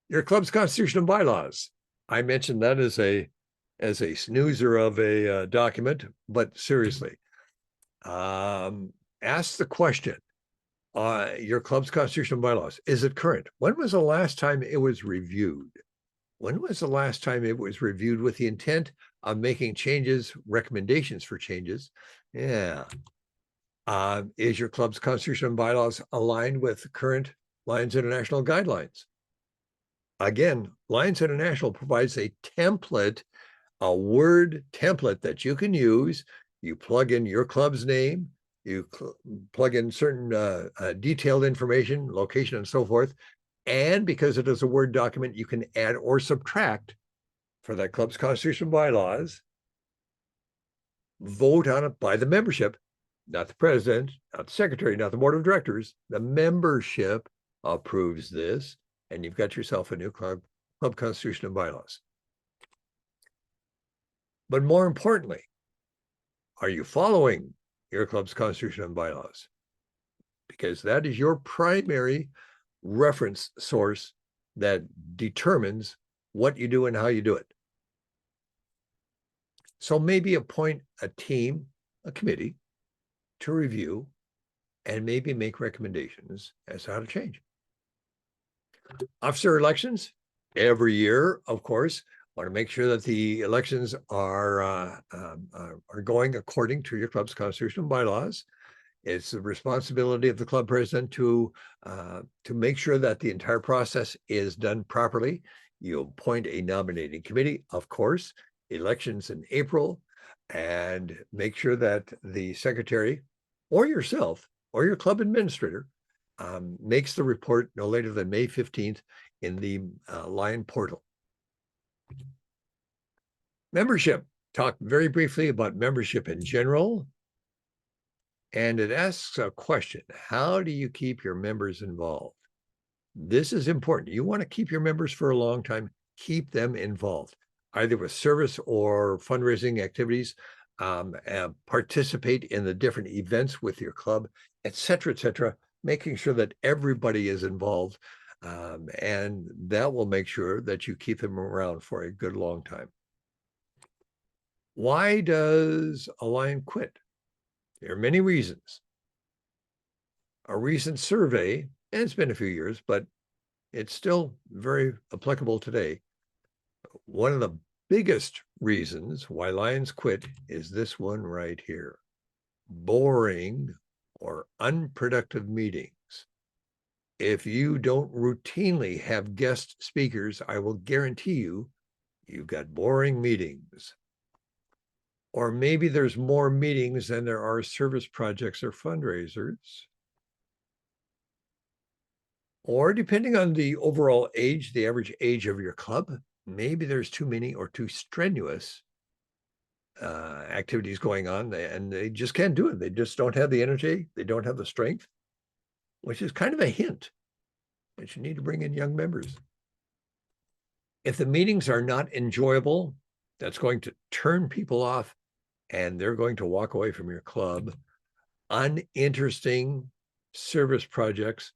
Your club's constitution and bylaws. I mentioned that as a snoozer of a document, but seriously, ask the question, your club's constitution and bylaws, is it current? When was the last time it was reviewed? When was the last time it was reviewed with the intent of making changes, recommendations for changes? Yeah. Is your club's constitution and bylaws aligned with current Lions International guidelines? Again, Lions International provides a template, a word template that you can use. You plug in your club's name, you plug in certain detailed information, location, and so forth. And because it is a Word document, you can add or subtract for that club's constitution and bylaws. Vote on it by the membership, not the president, not the secretary, not the board of directors. The membership approves this, and you've got yourself a new club constitution and bylaws. But more importantly, are you following your club's constitution and bylaws? Because that is your primary reference source that determines what you do and how you do it. So maybe appoint a team, a committee, to review and maybe make recommendations as to how to change. Officer elections, every year, of course, want to make sure that the elections are going according to your club's constitution and bylaws. It's the responsibility of the club president to make sure that the entire process is done properly. You appoint a nominating committee, of course, elections in April, and make sure that the secretary or yourself or your club administrator makes the report no later than May 15th in the Lion portal. Membership. Talk very briefly about membership in general. And it asks a question: how do you keep your members involved? This is important. You want to keep your members for a long time, keep them involved, either with service or fundraising activities, participate in the different events with your club, et cetera, making sure that everybody is involved. And that will make sure that you keep them around for a good long time. Why does a Lion quit? There are many reasons. A recent survey, and it's been a few years, but it's still very applicable today. One of the biggest reasons why Lions quit is this one right here: boring or unproductive meetings. If you don't routinely have guest speakers, I will guarantee you, you've got boring meetings. Or maybe there's more meetings than there are service projects or fundraisers. Or depending on the overall age, the average age of your club, maybe there's too many or too strenuous activities going on, and they just can't do it. They just don't have the energy. They don't have the strength, which is kind of a hint that you need to bring in young members. If the meetings are not enjoyable, that's going to turn people off and they're going to walk away from your club. Uninteresting service projects,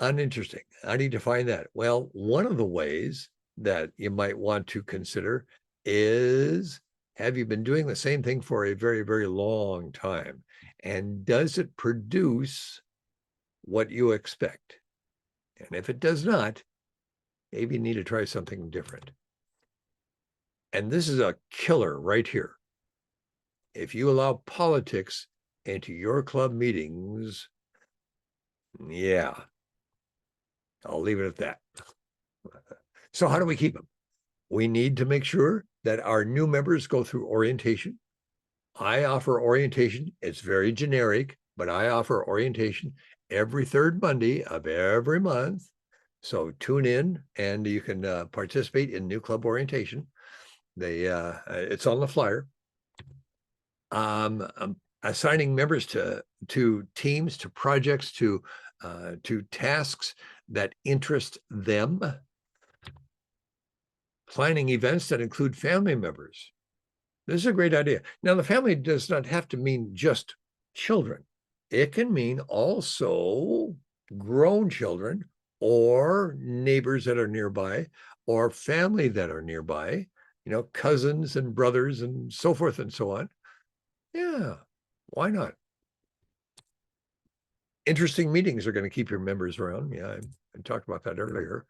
uninteresting. How do you define that? Well, one of the ways that you might want to consider is, have you been doing the same thing for a very, very long time? And does it produce what you expect? And if it does not, maybe you need to try something different. And this is a killer right here. If you allow politics into your club meetings, yeah, I'll leave it at that. So how do we keep them? We need to make sure that our new members go through orientation. I offer orientation. It's very generic, but I offer orientation every third Monday of every month. So tune in and you can participate in new club orientation. It's on the flyer. Assigning members to teams, to projects, to tasks that interest them. Planning events that include family members. This is a great idea. Now, the family does not have to mean just children. It can mean also grown children or neighbors that are nearby or family that are nearby, cousins and brothers and so forth and so on. Yeah, why not? Interesting meetings are going to keep your members around. Yeah, I talked about that earlier.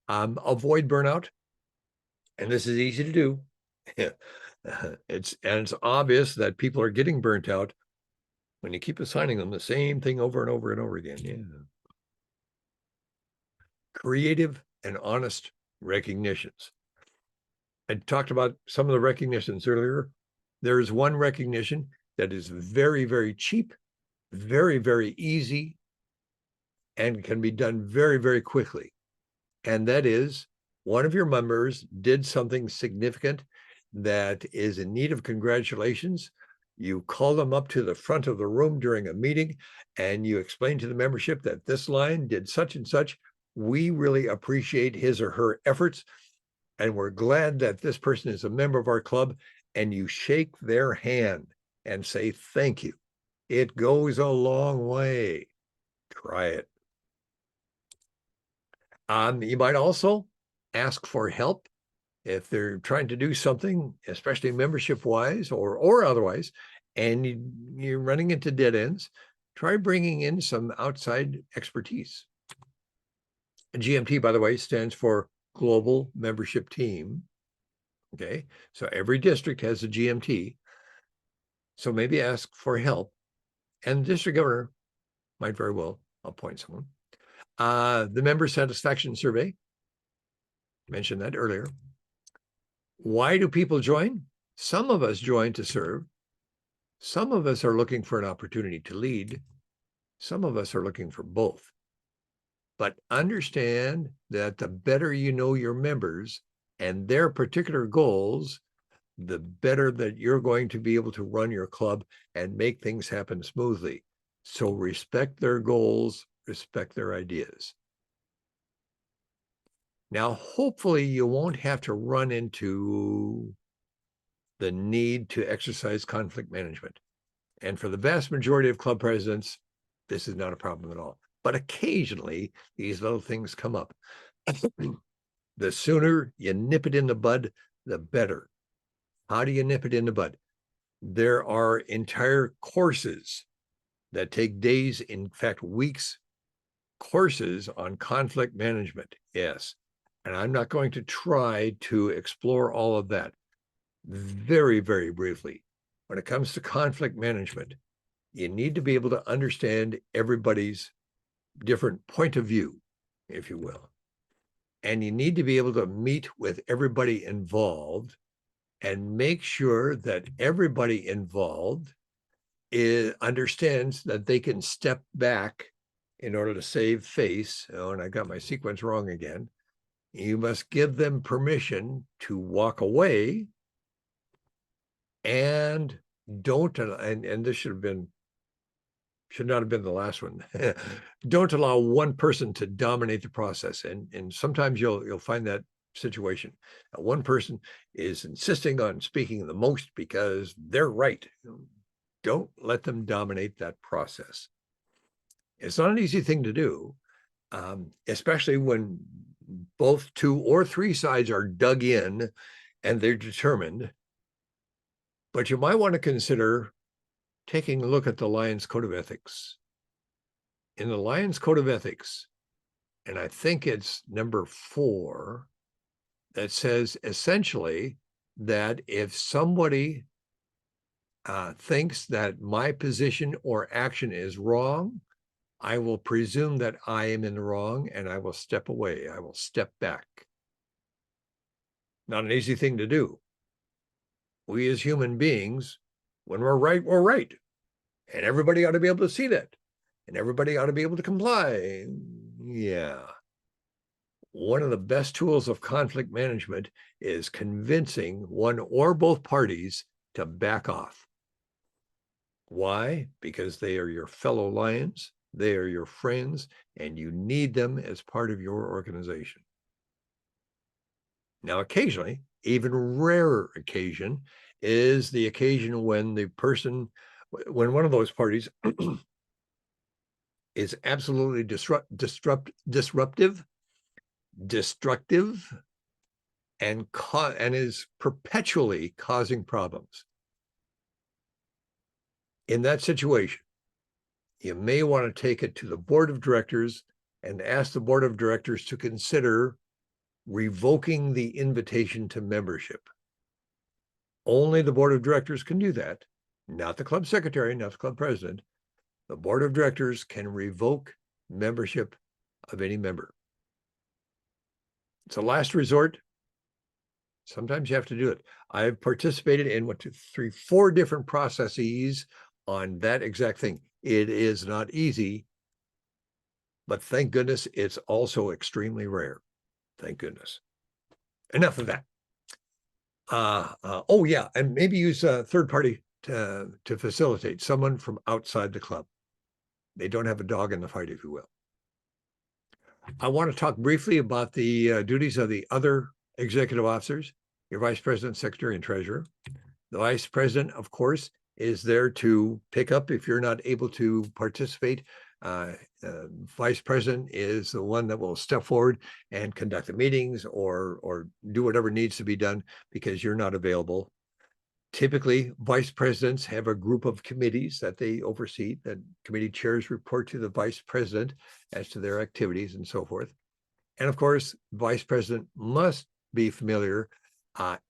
Avoid burnout. And this is easy to do. It's obvious that people are getting burnt out When you keep assigning them the same thing over and over and over again. Yeah. Creative and honest recognitions. I talked about some of the recognitions earlier. There is one recognition that is very, very cheap, very, very easy, and can be done very, very quickly. And that is one of your members did something significant that is in need of congratulations. You call them up to the front of the room during a meeting and you explain to the membership that this line did such and such. We really appreciate his or her efforts. And we're glad that this person is a member of our club. And you shake their hand and say, thank you. It goes a long way. Try it. You might also ask for help if they're trying to do something, especially membership wise or otherwise, and you're running into dead ends. Try bringing in some outside expertise. GMT, by the way, stands for Global Membership Team. Okay, so every district has a GMT. So maybe ask for help, and the district governor might very well appoint someone. The member satisfaction survey, mentioned that earlier. Why do people join? Some of us join to serve. Some of us are looking for an opportunity to lead. Some of us are looking for both. But understand that the better you know your members and their particular goals, the better that you're going to be able to run your club and make things happen smoothly. So respect their goals, respect their ideas. Now, hopefully you won't have to run into the need to exercise conflict management. And for the vast majority of club presidents, this is not a problem at all. But occasionally, these little things come up. The sooner you nip it in the bud, the better. How do you nip it in the bud? There are entire courses that take days, in fact, weeks, courses on conflict management. Yes. And I'm not going to try to explore all of that. Very, very briefly, when it comes to conflict management, you need to be able to understand everybody's different point of view, if you will. And you need to be able to meet with everybody involved and make sure that everybody involved understands that they can step back in order to save face. Oh, and I got my sequence wrong again. You must give them permission to walk away and don't, and this should not have been the last one. Don't allow one person to dominate the process. And sometimes you'll find that situation. One person is insisting on speaking the most because they're right. Don't let them dominate that process. It's not an easy thing to do, especially when both 2 or 3 sides are dug in and they're determined. But you might want to consider taking a look at the Lions Code of Ethics. In the Lions Code of Ethics, and I think it's number 4, that says essentially that if somebody thinks that my position or action is wrong, I will presume that I am in the wrong and I will step away. I will step back. Not an easy thing to do. We as human beings, when we're right, we're right. And everybody ought to be able to see that. And everybody ought to be able to comply. Yeah. One of the best tools of conflict management is convincing one or both parties to back off. Why? Because they are your fellow lions, they are your friends, and you need them as part of your organization. Now, occasionally, even rarer occasion, is the occasion when when one of those parties is absolutely disruptive, destructive, and is perpetually causing problems. In that situation, you may want to take it to the board of directors and ask the board of directors to consider revoking the invitation to membership. Only the board of directors can do that, not the club secretary, not the club president. the board of directors can revoke membership of any member. It's a last resort. Sometimes you have to do it. I've participated in 4 different processes on that exact thing. It is not easy, but thank goodness it's also extremely rare. Thank goodness. Enough of that. Oh yeah, and maybe use a third party to facilitate, someone from outside the club. They don't have a dog in the fight, if you will. I want to talk briefly about the duties of the other executive officers, your vice president, secretary, and treasurer. The vice president, of course, is there to pick up if you're not able to participate. Vice president is the one that will step forward and conduct the meetings or do whatever needs to be done because you're not available. Typically, vice presidents have a group of committees that they oversee, that committee chairs report to the vice president as to their activities and so forth. And of course, vice president must be familiar,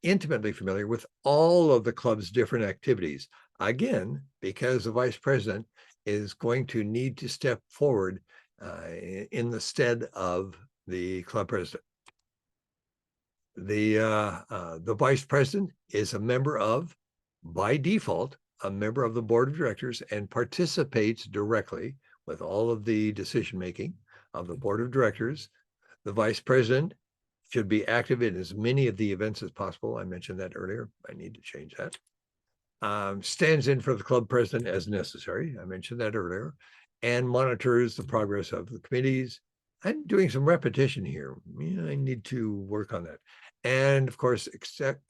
intimately familiar with all of the club's different activities. Again, because the vice president is going to need to step forward in the stead of the club president. The vice president is a member of, by default, a member of the board of directors and participates directly with all of the decision-making of the board of directors. The vice president should be active in as many of the events as possible. I mentioned that earlier. I need to change that. Stands in for the club president as necessary. I mentioned that earlier. And monitors the progress of the committees. I'm doing some repetition here. I need to work on that. And of course,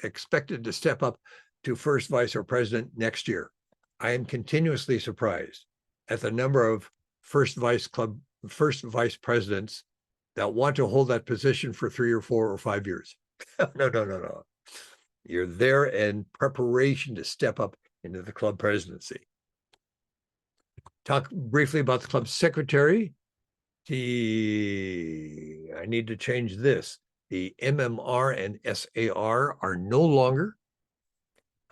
expected to step up to first vice or president next year. I am continuously surprised at the number of first vice presidents that want to hold that position for 3 or 4 or 5 years. No. You're there in preparation to step up into the club presidency. Talk briefly about the club secretary. I need to change this. The MMR and SAR are no longer.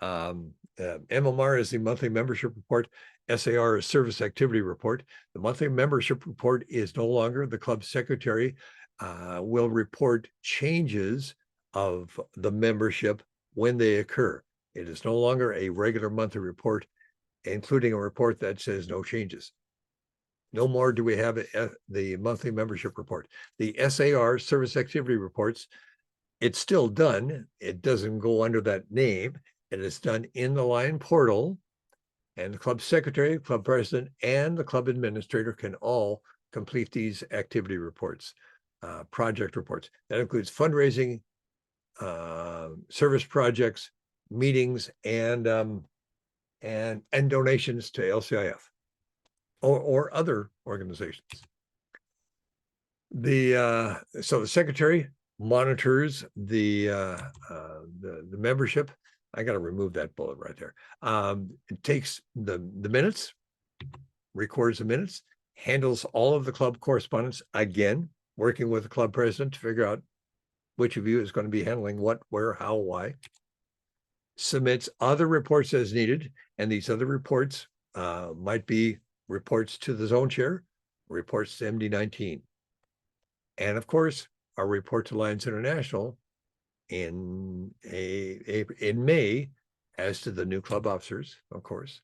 MMR is the monthly membership report. SAR is service activity report. The monthly membership report is no longer. The club secretary will report changes of the membership when they occur. It is no longer a regular monthly report, including a report that says no changes. No more do we have the monthly membership report. The SAR, service activity reports, it's still done. It doesn't go under that name. It is done in the Lion portal, and the club secretary, club president, and the club administrator can all complete these activity reports, project reports. That includes fundraising, service projects, meetings, and donations to LCIF or other organizations. So the secretary monitors the membership. I got to remove that bullet right there. It takes the minutes, records the minutes, handles all of the club correspondence, again, working with the club president to figure out which of you is going to be handling what, where, how, why. Submits other reports as needed, and these other reports might be reports to the zone chair, reports to MD19. And of course, our report to Lions International in May as to the new club officers, of course.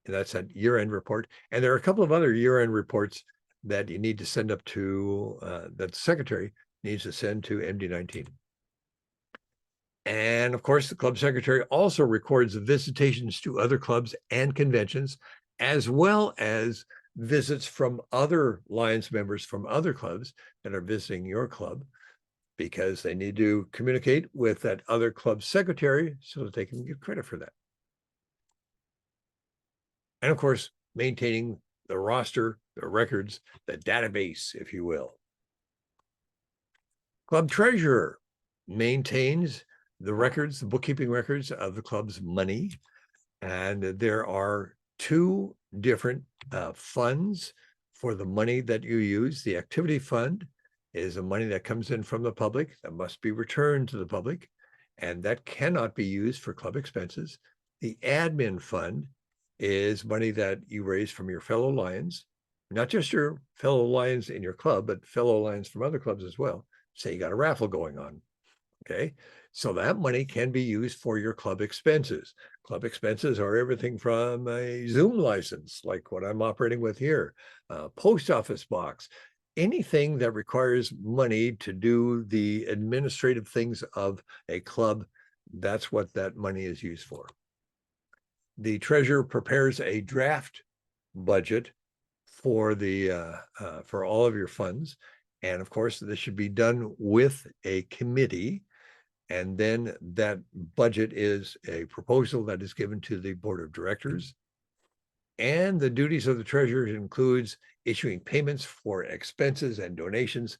And that's that year-end report. And there are a couple of other year-end reports that you need to send up to, that the secretary needs to send to MD19. And of course, the club secretary also records visitations to other clubs and conventions, as well as visits from other Lions members from other clubs that are visiting your club, because they need to communicate with that other club secretary so that they can get credit for that. And of course, maintaining the roster, the records, the database, if you will. Club treasurer maintains the records, the bookkeeping records of the club's money. And there are 2 different funds for the money that you use. The activity fund is the money that comes in from the public that must be returned to the public, and that cannot be used for club expenses. The admin fund is money that you raise from your fellow Lions, not just your fellow Lions in your club, but fellow Lions from other clubs as well. Say you got a raffle going on. Okay. So that money can be used for your club expenses. Club expenses are everything from a Zoom license, like what I'm operating with here, post office box, anything that requires money to do the administrative things of a club. That's what that money is used for. The treasurer prepares a draft budget for the for all of your funds. And of course, this should be done with a committee. And then that budget is a proposal that is given to the board of directors. And the duties of the treasurer includes issuing payments for expenses and donations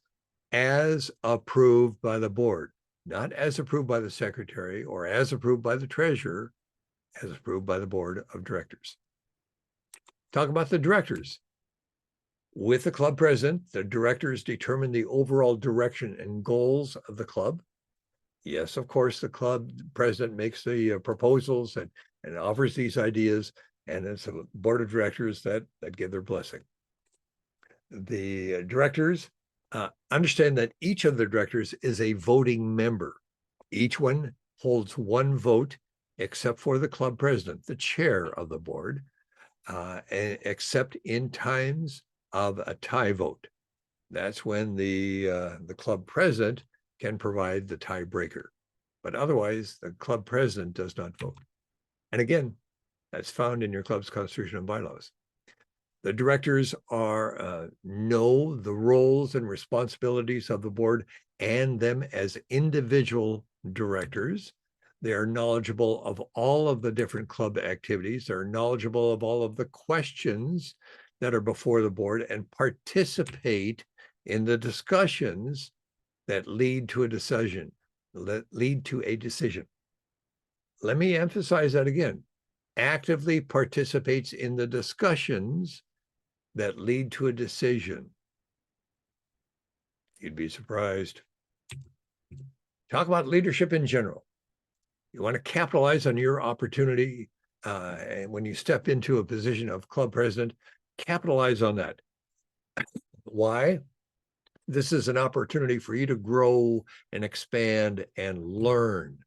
as approved by the board, not as approved by the secretary or as approved by the treasurer, as approved by the board of directors. Talk about the directors. With the club president, the directors determine the overall direction and goals of the club. Yes, of course, the club president makes the proposals and offers these ideas, and it's a board of directors that give their blessing. The directors understand that each of the directors is a voting member. Each one holds one vote, except for the club president, the chair of the board, except in times of a tie vote. That's when the club president can provide the tiebreaker, but otherwise the club president does not vote. And again, that's found in your club's constitution and bylaws. The directors know the roles and responsibilities of the board and them as individual directors. They are knowledgeable of all of the different club activities. They're knowledgeable of all of the questions that are before the board and participate in the discussions that lead to a decision. Let me emphasize that again. Actively participates in the discussions that lead to a decision. You'd be surprised. Talk about leadership in general. You want to capitalize on your opportunity, and when you step into a position of club president, capitalize on that. Why? This is an opportunity for you to grow and expand and learn,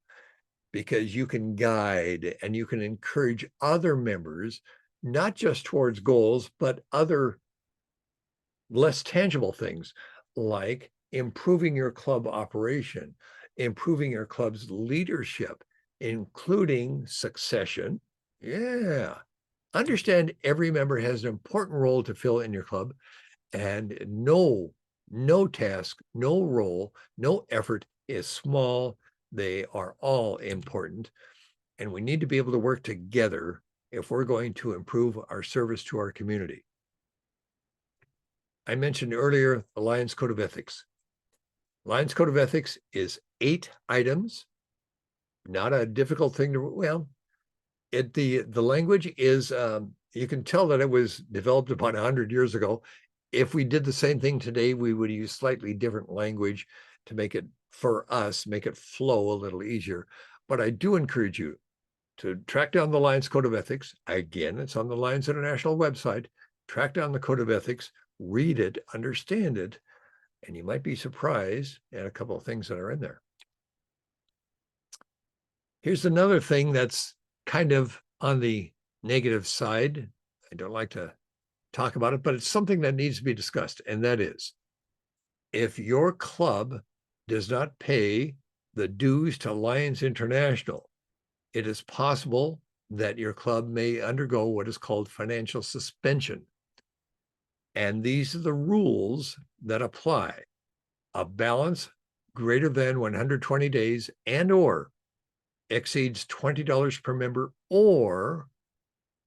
because you can guide and you can encourage other members, not just towards goals, but other less tangible things like improving your club operation, improving your club's leadership, including succession. Yeah. Understand every member has an important role to fill in your club, and no task, no role, no effort is small. They are all important, and we need to be able to work together if we're going to improve our service to our community. I mentioned earlier the Lions Code of Ethics. Lions Code of Ethics is 8 items, not a difficult thing to, well, the language is, you can tell that it was developed about 100 years ago. If we did the same thing today, we would use slightly different language to make it, for us, make it flow a little easier. But I do encourage you to track down the Lions Code of Ethics. Again, it's on the Lions International website. Track down the Code of Ethics, read it, understand it, and you might be surprised at a couple of things that are in there. Here's another thing that's kind of on the negative side. I don't like to talk about it, but it's something that needs to be discussed. And that is, if your club does not pay the dues to Lions International, it is possible that your club may undergo what is called financial suspension. And these are the rules that apply. A balance greater than 120 days and or exceeds $20 per member or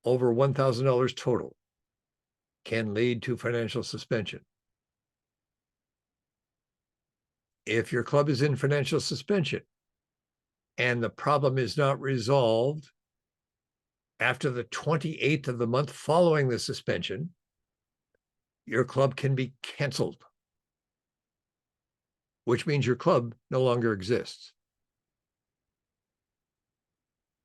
over $1,000 total can lead to financial suspension. If your club is in financial suspension and the problem is not resolved after the 28th of the month following the suspension, your club can be canceled, which means your club no longer exists.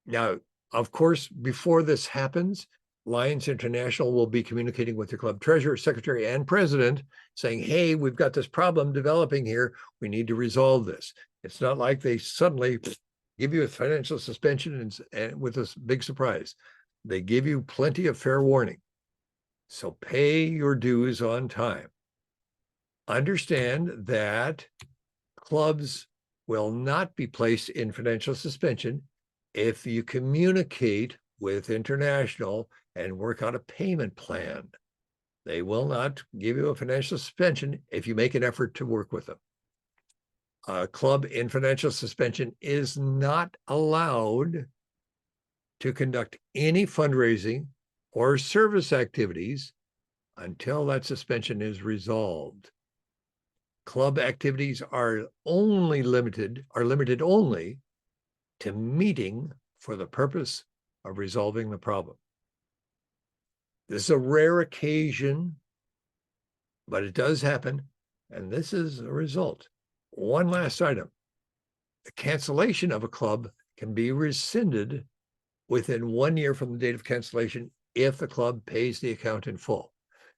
Now, of course, before this happens, Lions International will be communicating with the club treasurer, secretary, and president saying, hey, we've got this problem developing here. We need to resolve this. It's not like they suddenly give you a financial suspension and with this big surprise. They give you plenty of fair warning. So pay your dues on time. Understand that clubs will not be placed in financial suspension if you communicate with International and work out a payment plan. They will not give you a financial suspension if you make an effort to work with them. A club in financial suspension is not allowed to conduct any fundraising or service activities until that suspension is resolved. Club activities are limited only to meeting for the purpose of resolving the problem. This is a rare occasion, but it does happen, and this is a result. One last item. The cancellation of a club can be rescinded within 1 year from the date of cancellation if the club pays the account in full.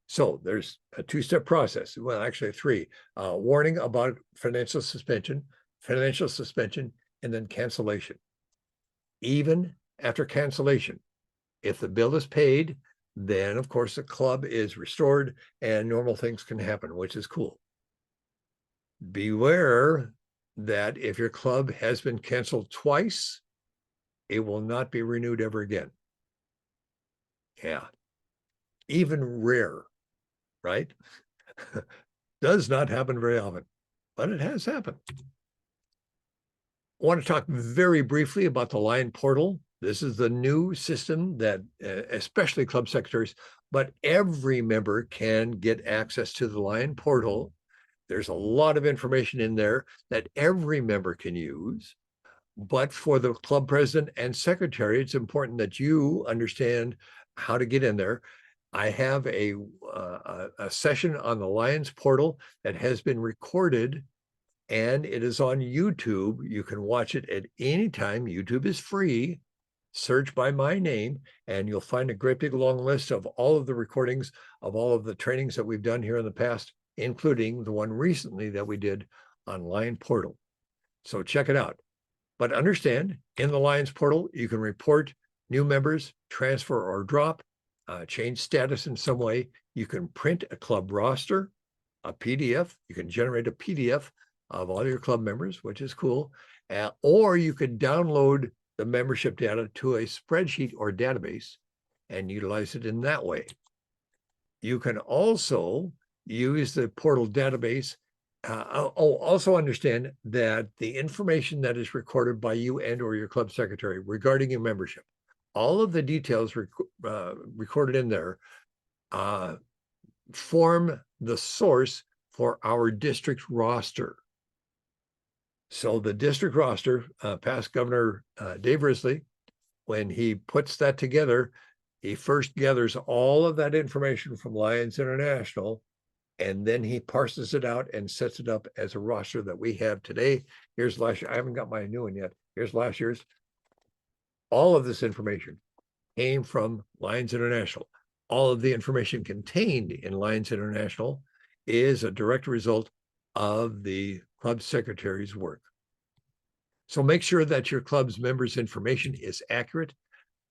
So there's a two-step process. Well, actually three. Warning about financial suspension, and then cancellation. Even after cancellation, if the bill is paid, then of course the club is restored and normal things can happen, which is cool. Beware that if your club has been canceled twice, it will not be renewed ever again. Yeah. Even rare, right? Does not happen very often, but it has happened. I want to talk very briefly about the Lion Portal. This is the new system that especially club secretaries, but every member can get access to the Lion Portal. There's a lot of information in there that every member can use. But for the club president and secretary, it's important that you understand how to get in there. I have a session on the Lions Portal that has been recorded, and it is on YouTube. You can watch it at any time. YouTube is free. Search by my name, and you'll find a great big long list of all of the recordings of all of the trainings that we've done here in the past, including the one recently that we did on Lion Portal. So check it out. But understand, in the Lions Portal, you can report new members, transfer or drop, change status in some way. You can print a club roster, a PDF. You can generate a PDF of all your club members, which is cool. Or you could download the membership data to a spreadsheet or database and utilize it in that way. You can also use the portal database. Also understand that the information that is recorded by you and or your club secretary regarding your membership, all of the details recorded in there form the source for our district roster. So the district roster, past Governor Dave Risley, when he puts that together, he first gathers all of that information from Lions International, and then he parses it out and sets it up as a roster that we have today. Here's last year. I haven't got my new one yet. Here's last year's. All of this information came from Lions International. All of the information contained in Lions International is a direct result of the club secretary's work. So make sure that your club's members' information is accurate.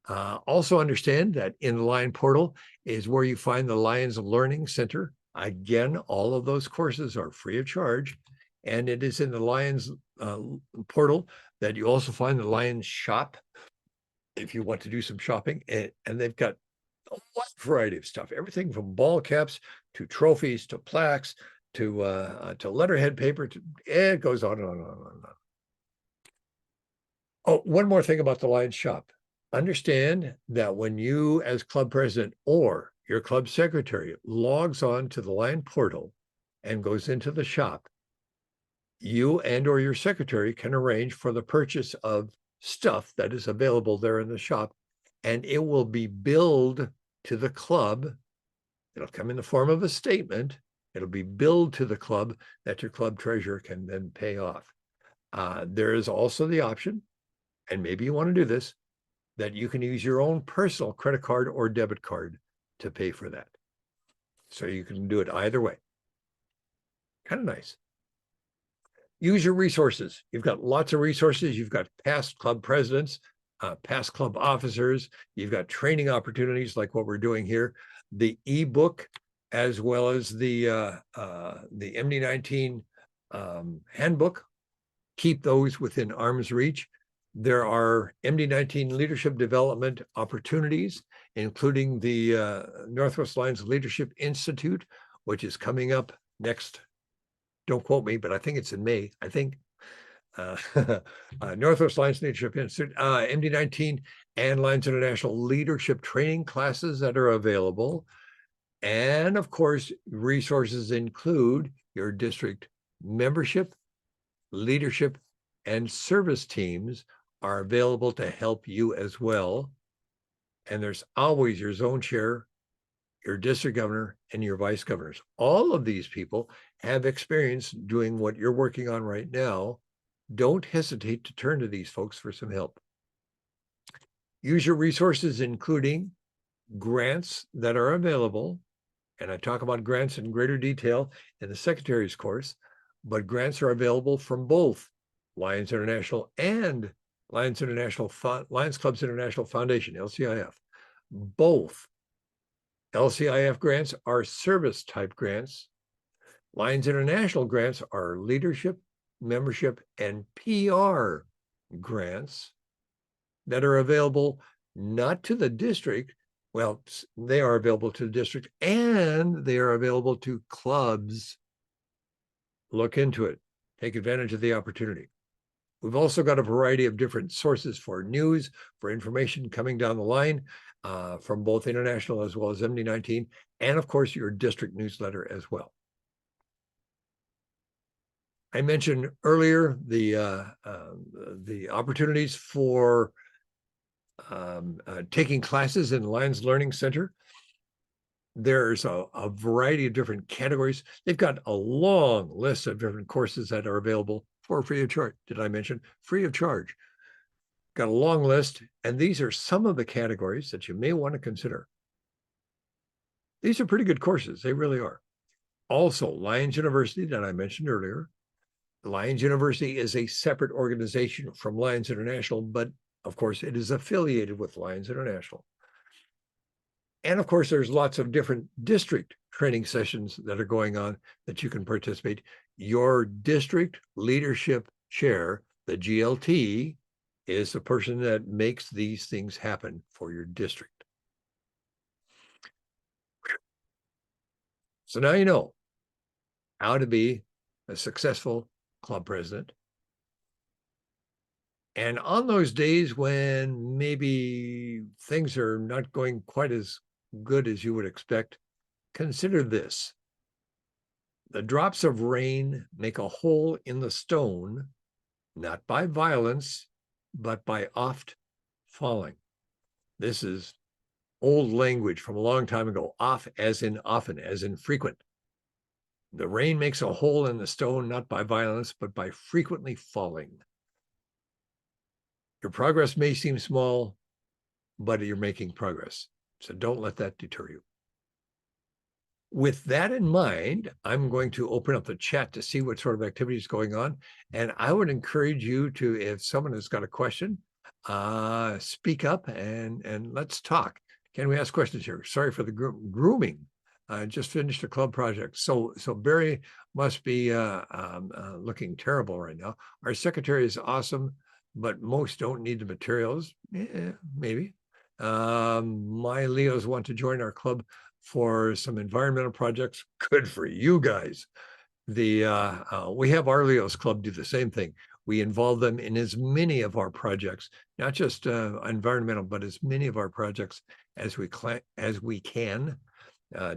Also understand that in the Lion Portal is where you find the Lions Learning Center. Again, all of those courses are free of charge. And it is in the Lions Portal that you also find the Lions Shop if you want to do some shopping. And they've got a wide variety of stuff, everything from ball caps to trophies to plaques to letterhead paper. It goes on and on and on and on. Oh, one more thing about the Lions Shop. Understand that when you, as club president or your club secretary, logs on to the Lion Portal and goes into the shop, you and or your secretary can arrange for the purchase of stuff that is available there in the shop, and it will be billed to the club. It'll come in the form of a statement. It'll be billed to the club that your club treasurer can then pay off. There is also the option, and maybe you want to do this, that you can use your own personal credit card or debit card to pay for that. So you can do it either way. Kind of nice. Use your resources. You've got lots of resources. You've got past club presidents, past club officers. You've got training opportunities like what we're doing here. The ebook, as well as the MD19 handbook. Keep those within arm's reach. There are MD19 leadership development opportunities, including the Northwest Lions Leadership Institute, which is coming up next. Don't quote me, but I think it's in May. I think Northwest Lions Leadership Institute, MD19 and Lions International leadership training classes that are available. And of course, resources include your district membership, leadership, and service teams are available to help you as well. And there's always your zone chair, your district governor, and your vice governors. All of these people have experience doing what you're working on right now. Don't hesitate to turn to these folks for some help. Use your resources, including grants that are available. And I talk about grants in greater detail in the secretary's course, but grants are available from both Lions International and Lions Clubs International Foundation, LCIF. Both LCIF grants are service type grants. Lions International grants are leadership, membership, and PR grants that are available not to the district. Well, they are available to the district and they are available to clubs. Look into it. Take advantage of the opportunity. We've also got a variety of different sources for news, for information coming down the line from both international as well as MD19, and of course, your district newsletter as well. I mentioned earlier the opportunities for taking classes in Lions Learning Center. There's a variety of different categories. They've got a long list of different courses that are available for free of charge. Did I mention free of charge? Got a long list, and these are some of the categories that you may want to consider. These are pretty good courses. They really are. Also, Lions University that I mentioned earlier. Lions University is a separate organization from Lions International, but of course, it is affiliated with Lions International. And of course, there's lots of different district training sessions that are going on that you can participate. Your district leadership chair, the GLT, is the person that makes these things happen for your district. So now you know how to be a successful club president. And on those days when maybe things are not going quite as good as you would expect, consider this. The drops of rain make a hole in the stone, not by violence, but by oft falling. This is old language from a long time ago. Off as in often, as in frequent. The rain makes a hole in the stone, not by violence, but by frequently falling. Your progress may seem small, but you're making progress. So don't let that deter you. With that in mind, I'm going to open up the chat to see what sort of activity is going on. And I would encourage you to, if someone has got a question, speak up and let's talk. Can we ask questions here? Sorry for the grooming. I just finished a club project. So Barry must be looking terrible right now. Our secretary is awesome, but most don't need the materials. Yeah, maybe. My Leos want to join our club for some environmental projects. Good for you guys. We have our Leos club do the same thing. We involve them in as many of our projects, not just environmental, but as many of our projects as we can.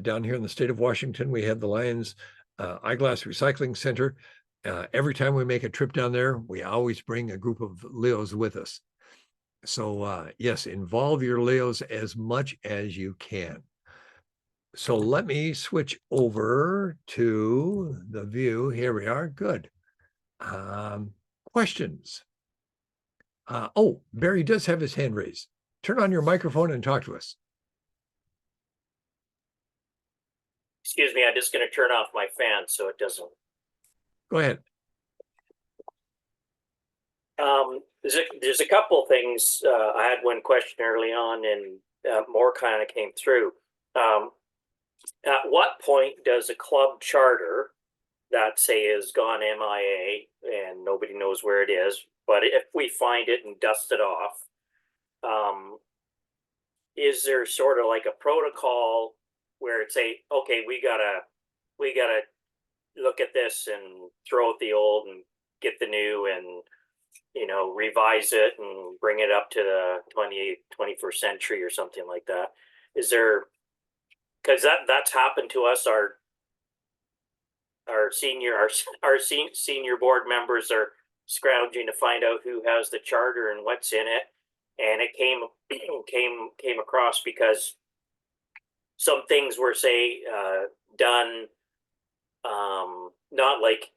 Down here in the state of Washington, we have the Lions Eyeglass Recycling Center. Every time we make a trip down there, we always bring a group of Leos with us. So yes, involve your Leos as much as you can. So let me switch over to the view. Here we are. Good. Questions. Oh, Barry does have his hand raised. turn on your microphone and talk to us. Excuse me, I'm just going to turn off my fan so it doesn't. Go ahead. There's a couple things. I had one question early on, and more kind of came through. At what point does a club charter that say is gone MIA and nobody knows where it is, but if we find it and dust it off, is there sort of like a protocol where it's okay, we gotta look at this and throw out the old and get the new and revise it and bring it up to the 21st century or something like that? Is there, because that's happened to us, our senior board members are scrounging to find out who has the charter and what's in it, and it came across because some things were done not like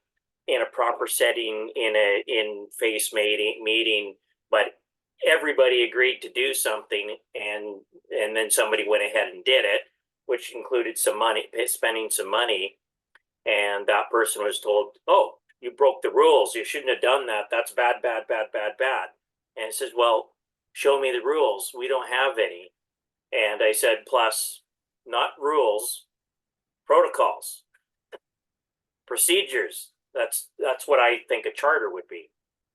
in a proper setting in face meeting, but everybody agreed to do something, and then somebody went ahead and did it, which included spending some money, and that person was told, "Oh, you broke the rules. You shouldn't have done that. That's bad. And it says, "Well, show me the rules. We don't have any." And I said, plus, not rules, protocols, procedures. That's what I think a charter would be.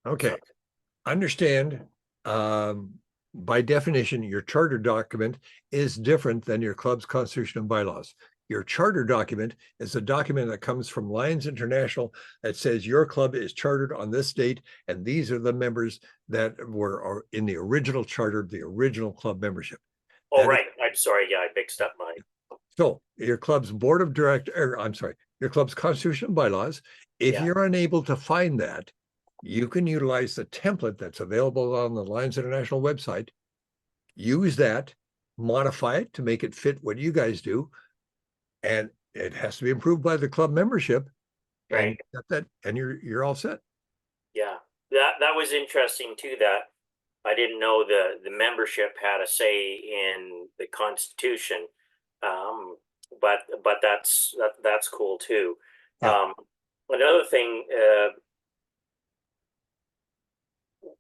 Okay. Understand, by definition, your charter document is different than your club's constitution and bylaws. Your charter document is a document that comes from Lions International that says your club is chartered on this date, and these are the members that were in the original charter, the original club membership. Oh, right. I'm sorry. Yeah, I mixed up mine. So your club's board of directors, your club's constitution and bylaws, if you're unable to find that, you can utilize the template that's available on the Lions International website, use that, modify it to make it fit what you guys do, and it has to be approved by the club membership. Right. And you're all set. Yeah, that was interesting too, that I didn't know the membership had a say in the Constitution. But that's cool too. Yeah. Another thing,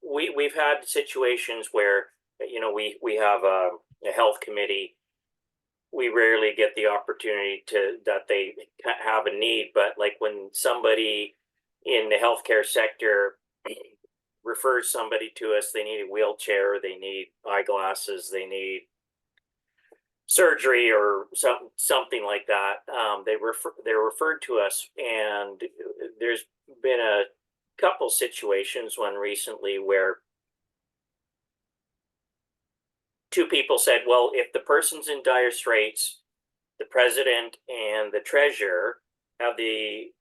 we've had situations where we have a health committee. We rarely get the opportunity that they have a need, but like when somebody in the healthcare sector refers somebody to us, they need a wheelchair, they need eyeglasses, they need surgery or something like that. They're referred to us, and there's been a couple situations, one recently where two people said, well, if the person's in dire straits, the president and the treasurer have the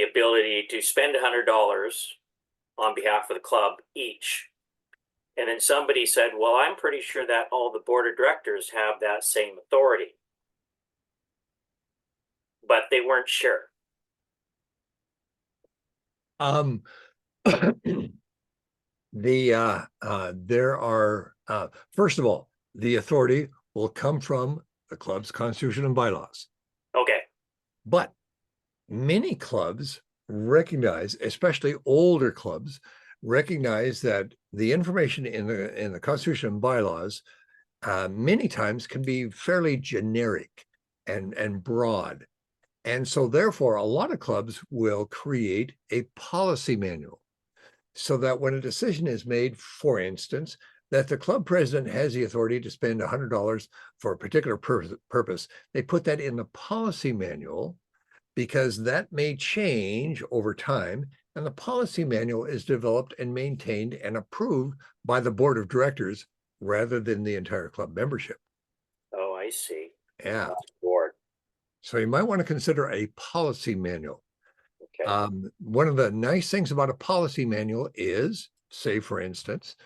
ability to spend $100 on behalf of the club each. And then somebody said, well, I'm pretty sure that all the board of directors have that same authority. But they weren't sure. There are, first of all, the authority will come from the club's constitution and bylaws. Okay. But many clubs recognize, especially older clubs, recognize that the information in the constitution and bylaws many times can be fairly generic and broad. And so therefore, a lot of clubs will create a policy manual so that when a decision is made, for instance, that the club president has the authority to spend $100 for a particular purpose, they put that in the policy manual because that may change over time. And the policy manual is developed and maintained and approved by the board of directors rather than the entire club membership. Oh, I see. Yeah. Board. So you might want to consider a policy manual. Okay. One of the nice things about a policy manual is, say, for instance,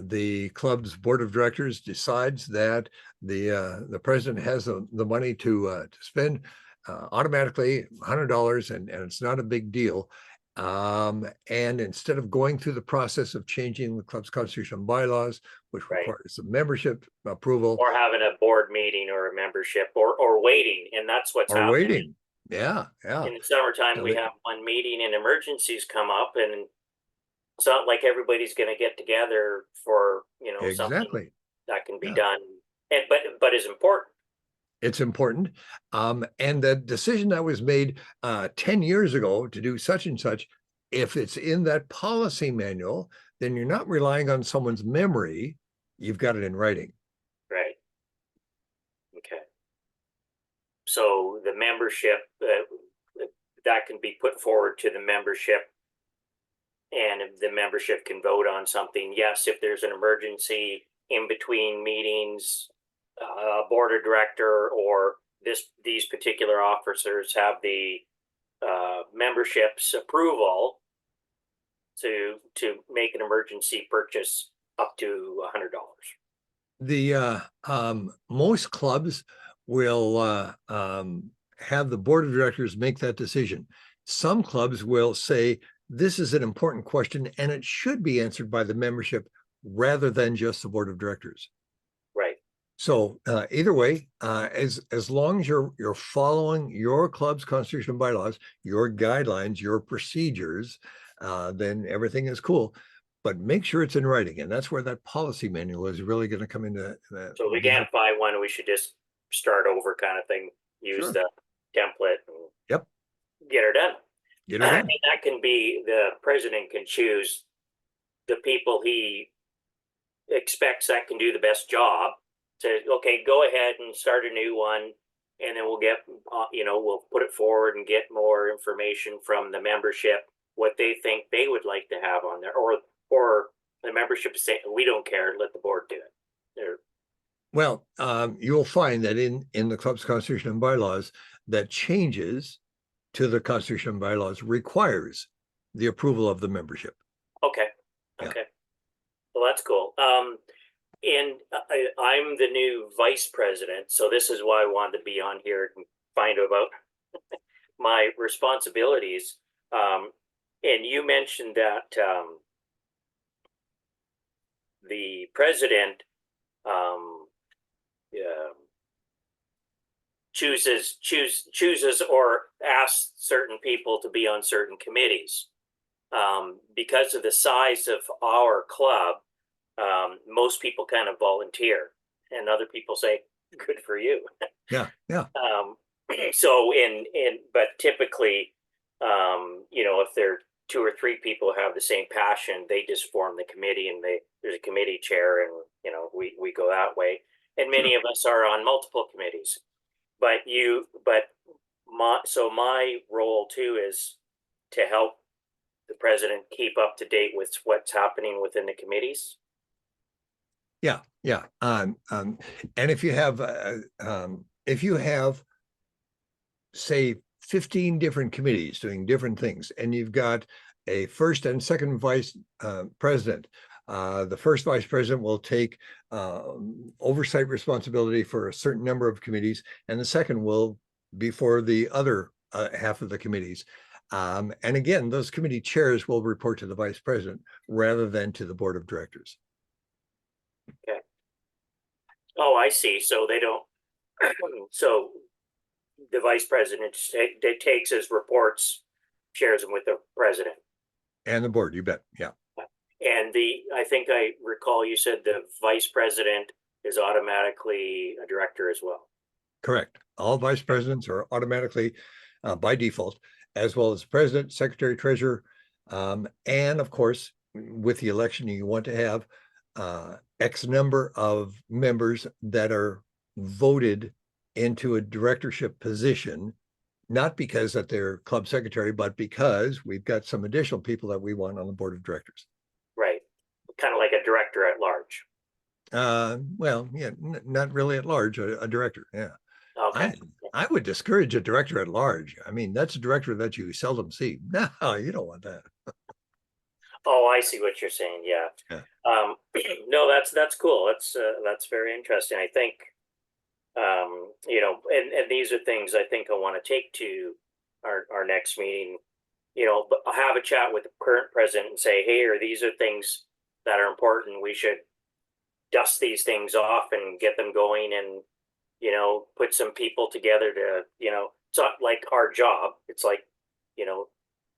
the club's board of directors decides that the president has the money to spend automatically $100, and it's not a big deal. And instead of going through the process of changing the club's constitution and bylaws, which Right. requires some membership approval Or having a board meeting or a membership or waiting, and that's what's or happening. waiting. Yeah, yeah. In the summertime, So we they- have one meeting and emergencies come up, and it's not like everybody's gonna get together for, something Exactly. that can be Yeah. done. And but is important. It's important. And the decision that was made 10 years ago to do such and such, if it's in that policy manual, then you're not relying on someone's memory. You've got it in writing. Right. Okay. So the membership, that can be put forward to the membership, and if the membership can vote on something. Yes, if there's an emergency in between meetings, board of director or these particular officers have the membership's approval to make an emergency purchase up to $100. The most clubs will have the board of directors make that decision. Some clubs will say this is an important question and it should be answered by the membership rather than just the board of directors. Right. So either way, as long as you're following your club's constitution and bylaws, your guidelines, your procedures, then everything is cool. But make sure it's in writing, and that's where that policy manual is really going to come into. So if we can't find one, we should just start over kind of thing. Use Sure. the template and Yep. get her done. Get it done. And that can be, the president can choose the people he expects that can do the best job to, okay, go ahead and start a new one. And then we'll get, we'll put it forward and get more information from the membership, what they think they would like to have on there, or the membership is saying, we don't care, let the board do it. They're, Well, you'll find that in the club's constitution and bylaws, that changes to the constitution and bylaws requires the approval of the membership. okay. Yeah. Okay. Well, that's cool. And I'm the new vice president, so this is why I wanted to be on here and find out about my responsibilities. And you mentioned that the president chooses or asks certain people to be on certain committees. Because of the size of our club, most people kind of volunteer, and other people say, "Good for you." Yeah, yeah. So but typically, if there are 2 or 3 people who have the same passion, they just form the committee, and there's a committee chair, and we go that way. And many of us are on multiple committees, but my role too is to help the president keep up to date with what's happening within the committees. Yeah, yeah. And if you have, say, 15 different committees doing different things, and you've got a first and second vice president, the first vice president will take oversight responsibility for a certain number of committees, and the second will be for the other half of the committees. And again, those committee chairs will report to the vice president rather than to the board of directors. Okay. Oh, I see. So they don't. So the vice president takes his reports, shares them with the president And the board, you bet. Yeah. and I think I recall you said the vice president is automatically a director as well. Correct. All vice presidents are automatically by default, as well as president, secretary, treasurer, and of course, with the election, you want to have X number of members that are voted into a directorship position, not because that they're club secretary, but because we've got some additional people that we want on the board of directors. Right. Kind of like a director at large. Well, yeah, not really at large, a director. Yeah. Okay. I would discourage a director at large. I mean, that's a director that you seldom see. No, you don't want that. Oh, I see what you're saying. Yeah. No, that's cool. That's very interesting. I think, and these are things I think I want to take to our next meeting. But have a chat with the current president and say, hey, these are things that are important. We should dust these things off and get them going, and, you know, put some people together to, you know, it's not like our job. It's like, you know,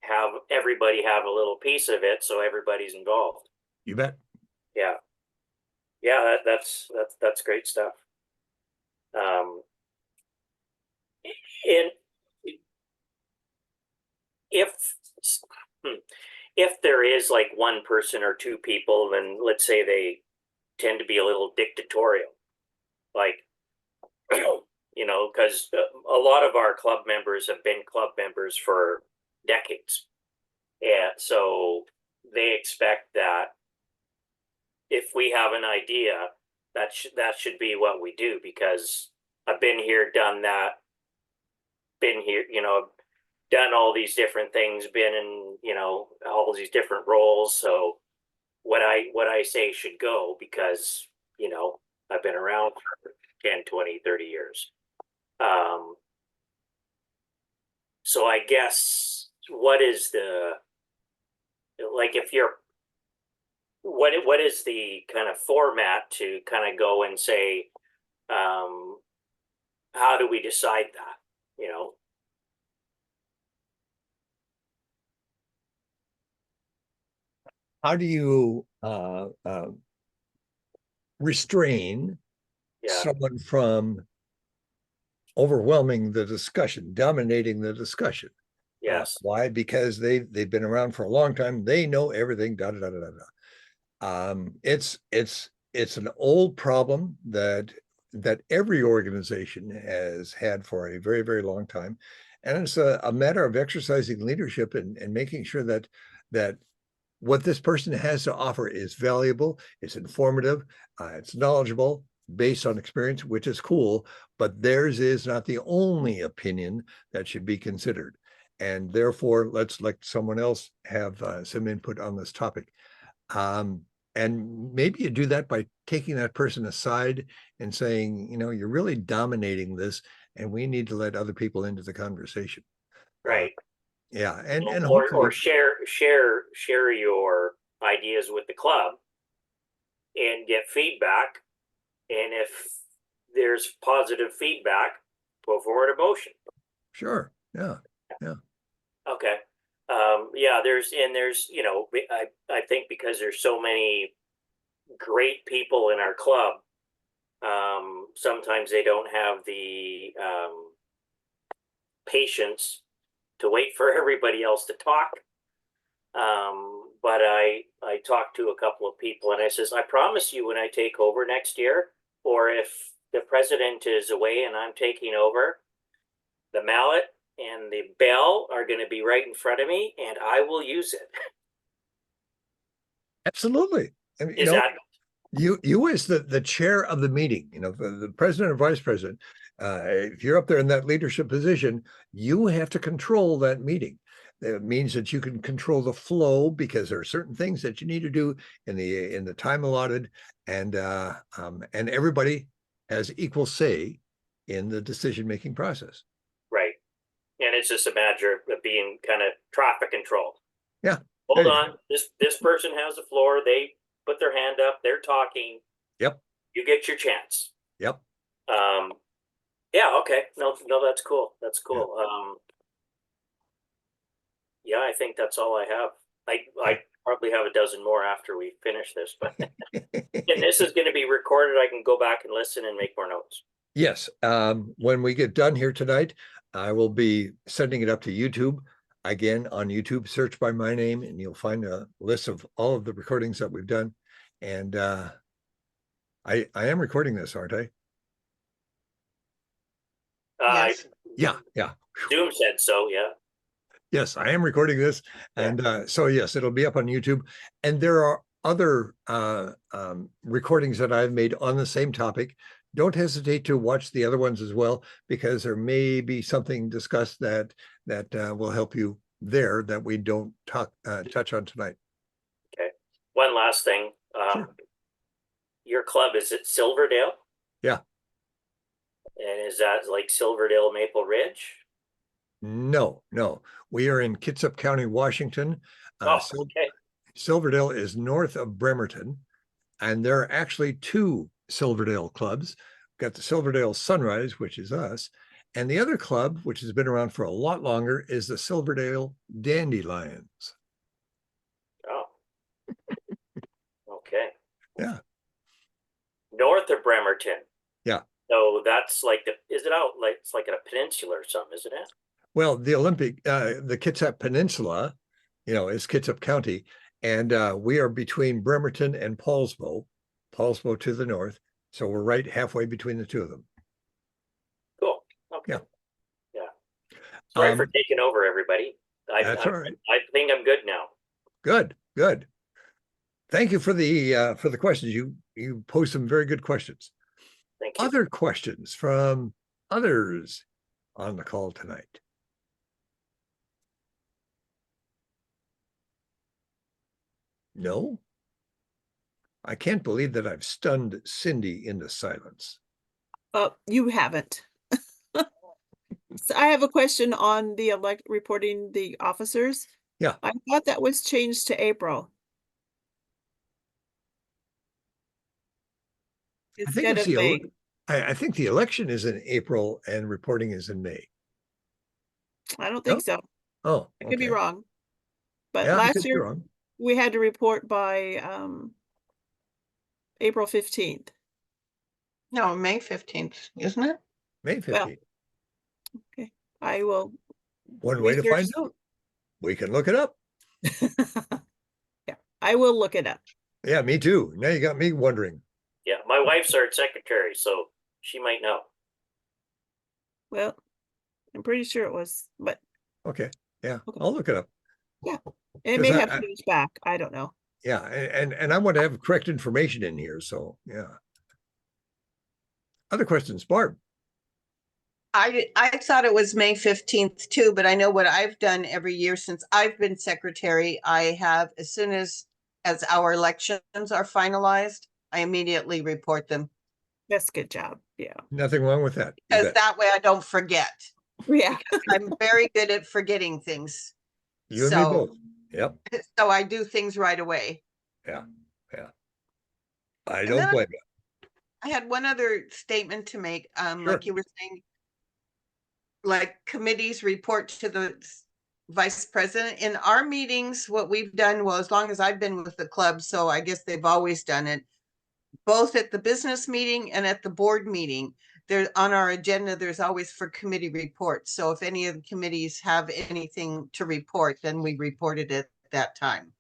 have everybody have a little piece of it so everybody's involved. You bet. Yeah. Yeah, that's great stuff. And if if there is like one person or two people, then let's say they tend to be a little dictatorial, like, you know, because a lot of our club members have been club members for decades, and so they expect that if we have an idea, that should be what we do, because I've been here, done that, been here, you know, done all these different things, been in, you know, all these different roles. So what I say should go, because, you know, I've been around for 10, 20, 30 years. So I guess what is the, like, if you're, what is the kind of format to kind of go and say, how do we decide that, you know? How do you restrain Yeah. someone from overwhelming the discussion, dominating the discussion? Yes. Why? Because they've been around for a long time. They know everything. Da da da da da. It's an old problem that every organization has had for a very, very long time, and it's a matter of exercising leadership and making sure that what this person has to offer is valuable, it's informative, it's knowledgeable, based on experience, which is cool, but theirs is not the only opinion that should be considered. And therefore, let's let someone else have some input on this topic. And maybe you do that by taking that person aside and saying, you know, you're really dominating this, and we need to let other people into the conversation. Right. Yeah, and or hopefully share your ideas with the club and get feedback. And if there's positive feedback, put forward a motion. sure, yeah. Okay. Yeah, there's, you know, I think because there's so many great people in our club, sometimes they don't have the patience to wait for everybody else to talk. But I talked to a couple of people, and I says, I promise you, when I take over next year, or if the president is away and I'm taking over, the mallet and the bell are going to be right in front of me, and I will use it. Absolutely. I mean, Is that you as the chair of the meeting, you know, the president or vice president, if you're up there in that leadership position, you have to control that meeting. It means that you can control the flow, because there are certain things that you need to do in the time allotted, and everybody has equal say in the decision-making process. right? And it's just a matter of being kind of traffic control. Yeah. Hold There you on. This person has the floor. They put their hand up. They're talking. Yep. You get your chance. Yep. Yeah. Okay. No, that's cool. That's cool. Yeah, I think that's all I have. I probably have a dozen more after we finish this, but and this is going to be recorded. I can go back and listen and make more notes. Yes. When we get done here tonight, I will be sending it up to YouTube. Again, on YouTube, search by my name, and you'll find a list of all of the recordings that we've done. And I am recording this, aren't I? Yes. Yeah. Zoom said so. Yeah. Yes, I am recording this. And so, yes, it'll be up on YouTube. And there are other recordings that I've made on the same topic. Don't hesitate to watch the other ones as well, because there may be something discussed that will help you there that we don't touch on tonight. Okay. One last thing. Sure. Your club, is it Silverdale? Yeah. And is that like Silverdale Maple Ridge? No, no. We are in Kitsap County, Washington. Oh, Sil- okay. Silverdale is north of Bremerton, and there are actually two Silverdale clubs. We've got the Silverdale Sunrise, which is us, and the other club, which has been around for a lot longer, is the Silverdale Dandelions. Oh. Okay. Yeah. North of Bremerton. Yeah. So that's like is it out like it's like a peninsula or something, isn't it? Well, the Kitsap Peninsula, is Kitsap County, and we are between Bremerton and Paulsbo to the north. So we're right halfway between the two of them. Cool. Okay. Yeah. Yeah. Sorry for Um, taking over, everybody. That's all right. I think I'm good now. Good, good. Thank you for the questions. You posed some very good questions. Thank you. Other questions from others on the call tonight? No? I can't believe that I've stunned Cindy into silence. You haven't. So I have a question on the reporting the officers. Yeah. I thought that was changed to April. I think Instead it's of May. I think the election is in April and reporting is in May. I don't No? think so. Oh, I could be okay. wrong. But Yeah, I last could be year wrong. we had to report by April 15th. No, May 15th, isn't it? May 15th. Okay. I will One way to find research. out. We can look it up. Yeah, I will look it up. Yeah, me too. Now you got me wondering. Yeah, my wife's our secretary, so she might know. Well, I'm pretty sure it was, but Okay. Yeah, Okay. I'll look it up. it may 'Cause have changed back. I don't know. Yeah, and I want to have correct information in here. So yeah. Other questions, Barb? I thought it was May 15th too, but I know what I've done every year since I've been secretary. I have, as soon as our elections are finalized, I immediately report them. That's a good job. Yeah. Nothing wrong with that. You Because bet. that way I don't forget. Yeah. I'm very good at forgetting things. You and me So- both. Yep. So I do things right away. Yeah. Yeah. I And don't then blame you. I had one other statement to make, Sure. like you were saying, like committees report to the vice president. In our meetings, what we've done, well, as long as I've been with the club, so I guess they've always done it, both at the business meeting and at the board meeting, there on our agenda, there's always for committee reports. So if any of the committees have anything to report, then we report it at that time.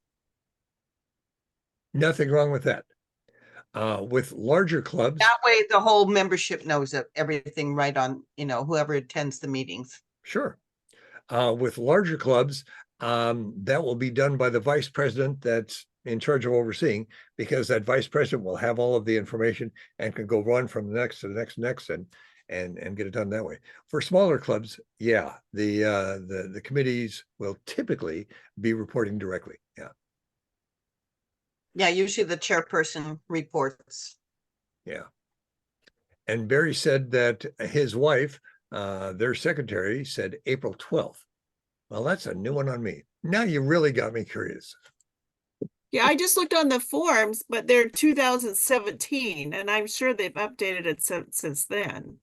Nothing wrong with that. With larger clubs, That way the whole membership knows everything right on, whoever attends the meetings. sure. With larger clubs, that will be done by the vice president that's in charge of overseeing, because that vice president will have all of the information and can go run from the next to the next and get it done that way. For smaller clubs, yeah, the committees will typically be reporting directly. Yeah. Yeah, usually the chairperson reports. Yeah. And Barry said that his wife, their secretary, said April 12th. Well, that's a new one on me. Now you really got me curious. Yeah, I just looked on the forms, but they're 2017, and I'm sure they've updated it since then.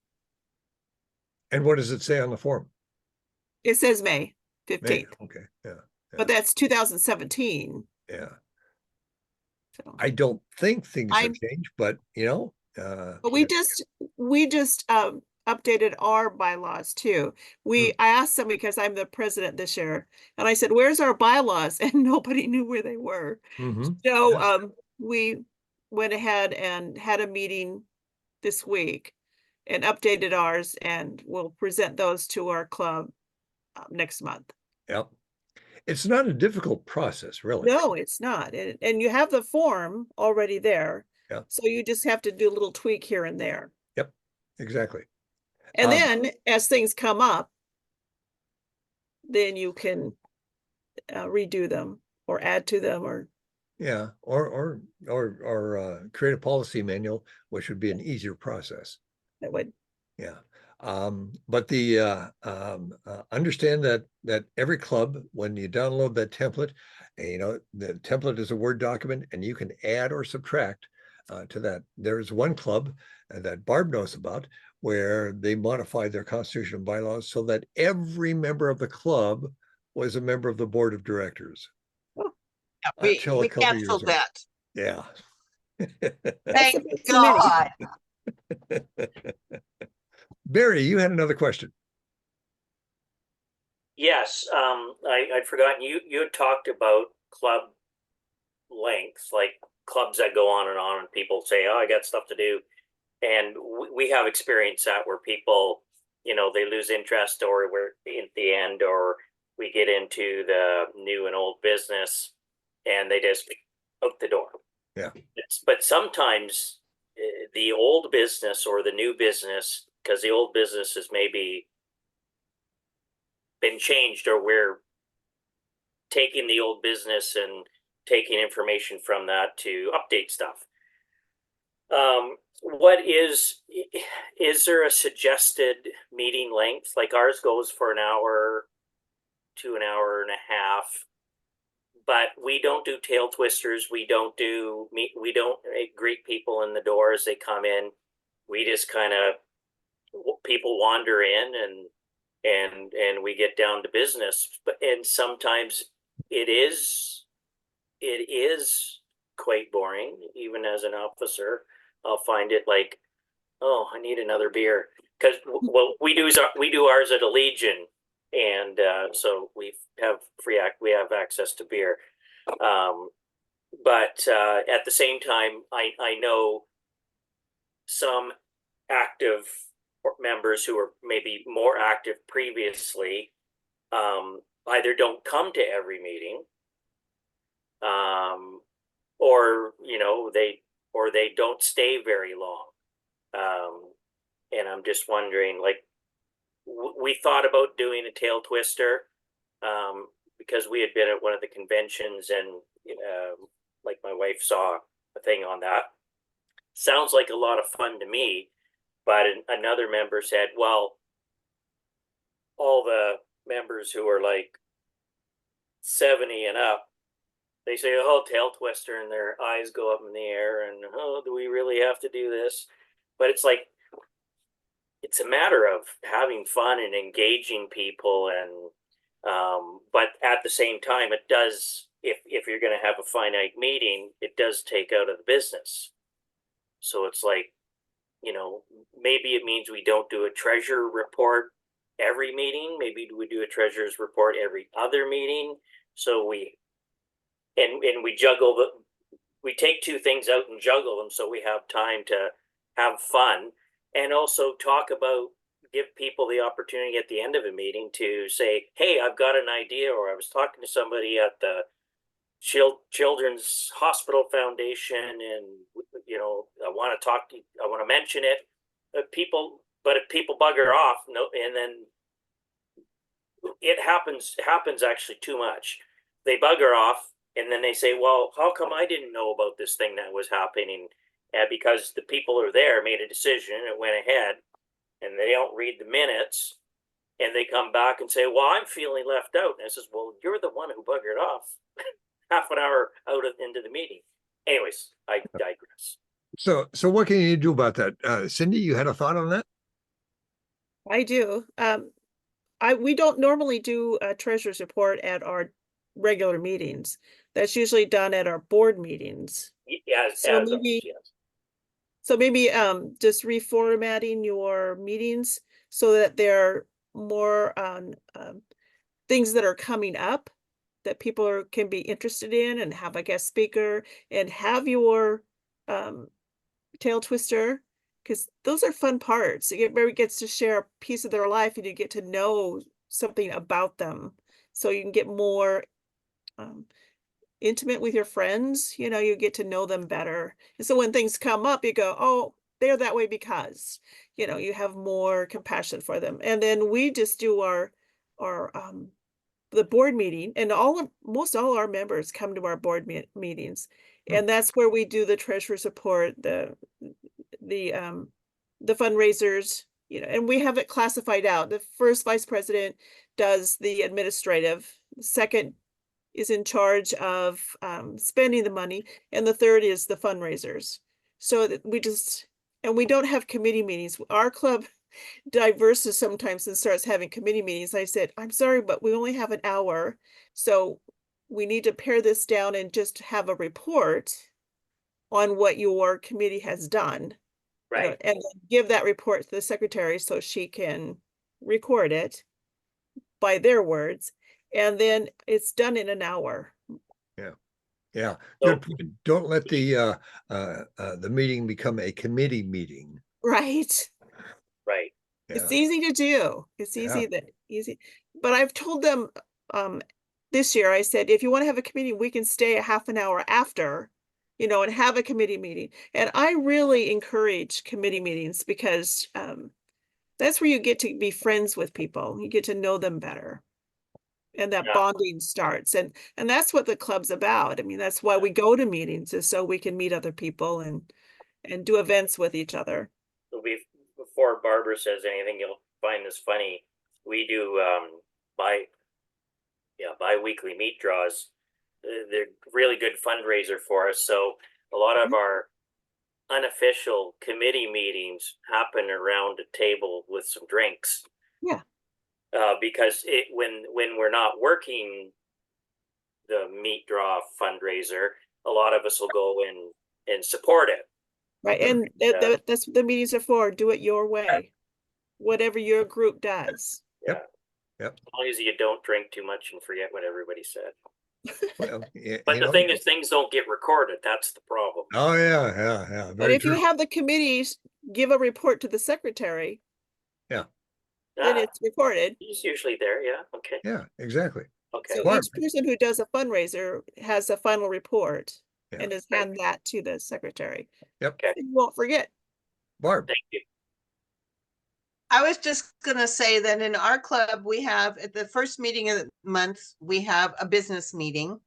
And what does it say on the form? It says May May. 15th, Okay. Yeah. but that's 2017. Yeah. So. I don't think things have I'm- changed, but But we just updated our bylaws too. I asked them because I'm the president this year, and I said, "Where's our bylaws?" And nobody knew where they were. Mhm. So we went ahead and had a meeting this week and updated ours, and we'll present those to our club next month. Yep. It's not a difficult process, really. No, it's not. And you have the form already there. Yeah. So you just have to do a little tweak here and there. Yep. Exactly. And then as things come up, then you can redo them or add to them or. Yeah. Or create a policy manual, which would be an easier process. That would. Yeah. But understand that every club, when you download that template, the template is a Word document, and you can add or subtract to that. There's one club that Barb knows about where they modified their constitution and bylaws so that every member of the club was a member of the board of directors. Yeah, Until a we couple years canceled ago. that. Yeah. That's Thank a bit too many. God. Barry, you had another question. Yes, I'd forgotten you had talked about club lengths, like clubs that go on and people say, "Oh, I got stuff to do," and we have experienced that where people, they lose interest, or we're at the end, or we get into the new and old business, and they just out the door. Yeah. But sometimes the old business or the new business, because the old business has maybe been changed, or we're taking the old business and taking information from that to update stuff. What is there a suggested meeting length? Like ours goes for an hour to an hour and a half, but we don't do tail twisters. We don't greet people in the door as they come in. We just kind of, people wander in and we get down to business. And sometimes it is quite boring. Even as an officer, I'll find it like, oh, I need another beer, because we do ours at a Legion, and so we have access to beer. But at the same time, I know some active members who are maybe more active previously either don't come to every meeting, or they don't stay very long. And I'm just wondering, like, we thought about doing a tail twister because we had been at one of the conventions, and like my wife saw a thing on that. Sounds like a lot of fun to me, but another member said, well, all the members who are like 70 and up, they say, oh, tail twister, and their eyes go up in the air, and oh, do we really have to do this? But it's like, it's a matter of having fun and engaging people, and but at the same time, it does, if you're going to have a finite meeting, it does take out of the business. So it's like, maybe it means we don't do a treasurer report every meeting. Maybe we do a treasurer's report every other meeting. So we juggle we take two things out and juggle them, so we have time to have fun, and also give people the opportunity at the end of a meeting to say, hey, I've got an idea, or I was talking to somebody at the Children's Hospital Foundation, and I want to mention it. But if people bugger off, and then it happens actually too much. They bugger off, and then they say, well, how come I didn't know about this thing that was happening? Because the people are there made a decision and went ahead, and they don't read the minutes, and they come back and say, well, I'm feeling left out. And I says, well, you're the one who buggered off half an hour into the meeting. Anyways, I digress. So what can you do about that? Cindy, you had a thought on that? I do. We don't normally do a treasurer's report at our regular meetings. That's usually done at our board meetings. Yes, So maybe just reformatting your meetings so that they're more on things that are coming up that people can be interested in, and have a guest speaker, and have your tail twister, because those are fun parts. Everybody gets to share a piece of their life, and you get to know something about them, so you can get more intimate with your friends. You get to know them better, and so when things come up, you go, oh, they're that way because you have more compassion for them. And then we just do our the board meeting, and most all our members come to our board meetings, and that's where we do the treasurer's report, the fundraisers, and we have it classified out. The first vice president does the administrative, the second is in charge of spending the money, and the third is the fundraisers. So that we don't have committee meetings. Our club diverses sometimes and starts having committee meetings. I said, I'm sorry, but we only have an hour. So we need to pare this down and just have a report on what your committee has done. Right. And give that report to the secretary so she can record it by their words. And then it's done in an hour. Yeah, So- good point. Don't let the meeting become a committee meeting. Right. Right. It's Yeah, easy to do. It's easy. But I've told them this year, I said, if you want to have a committee, we can stay a half an hour after, and have a committee meeting. And I really encourage committee meetings because that's where you get to be friends with people. You get to know them better. And that Yeah. bonding starts. And that's what the club's about. I mean, that's why we go to meetings, is so we can meet other people and do events with each other. Before Barbara says anything, you'll find this funny. We do bi-weekly meat draws. They're really good fundraiser for us. So a lot of our unofficial committee meetings happen around a table with some drinks. Yeah. Because when we're not working the meat draw fundraiser, a lot of us will go and support it. Right. And that's what the meetings are for. Do it your way, whatever your group does. Yeah. Yep. As long as you don't drink too much and forget what everybody said. well, But the thing is, things don't get recorded. That's the problem. Oh yeah. But Very if true. you have the committees give a report to the secretary, then Ah, it's recorded. he's usually there. Yeah. Okay. Yeah, exactly. Okay. So Barb. each person who does a fundraiser has a final report Yeah. and is hand that to the secretary. Yep. Okay. You won't forget. Barb. Thank you. I was just gonna say that in our club, we have at the first meeting of the month, we have a business meeting.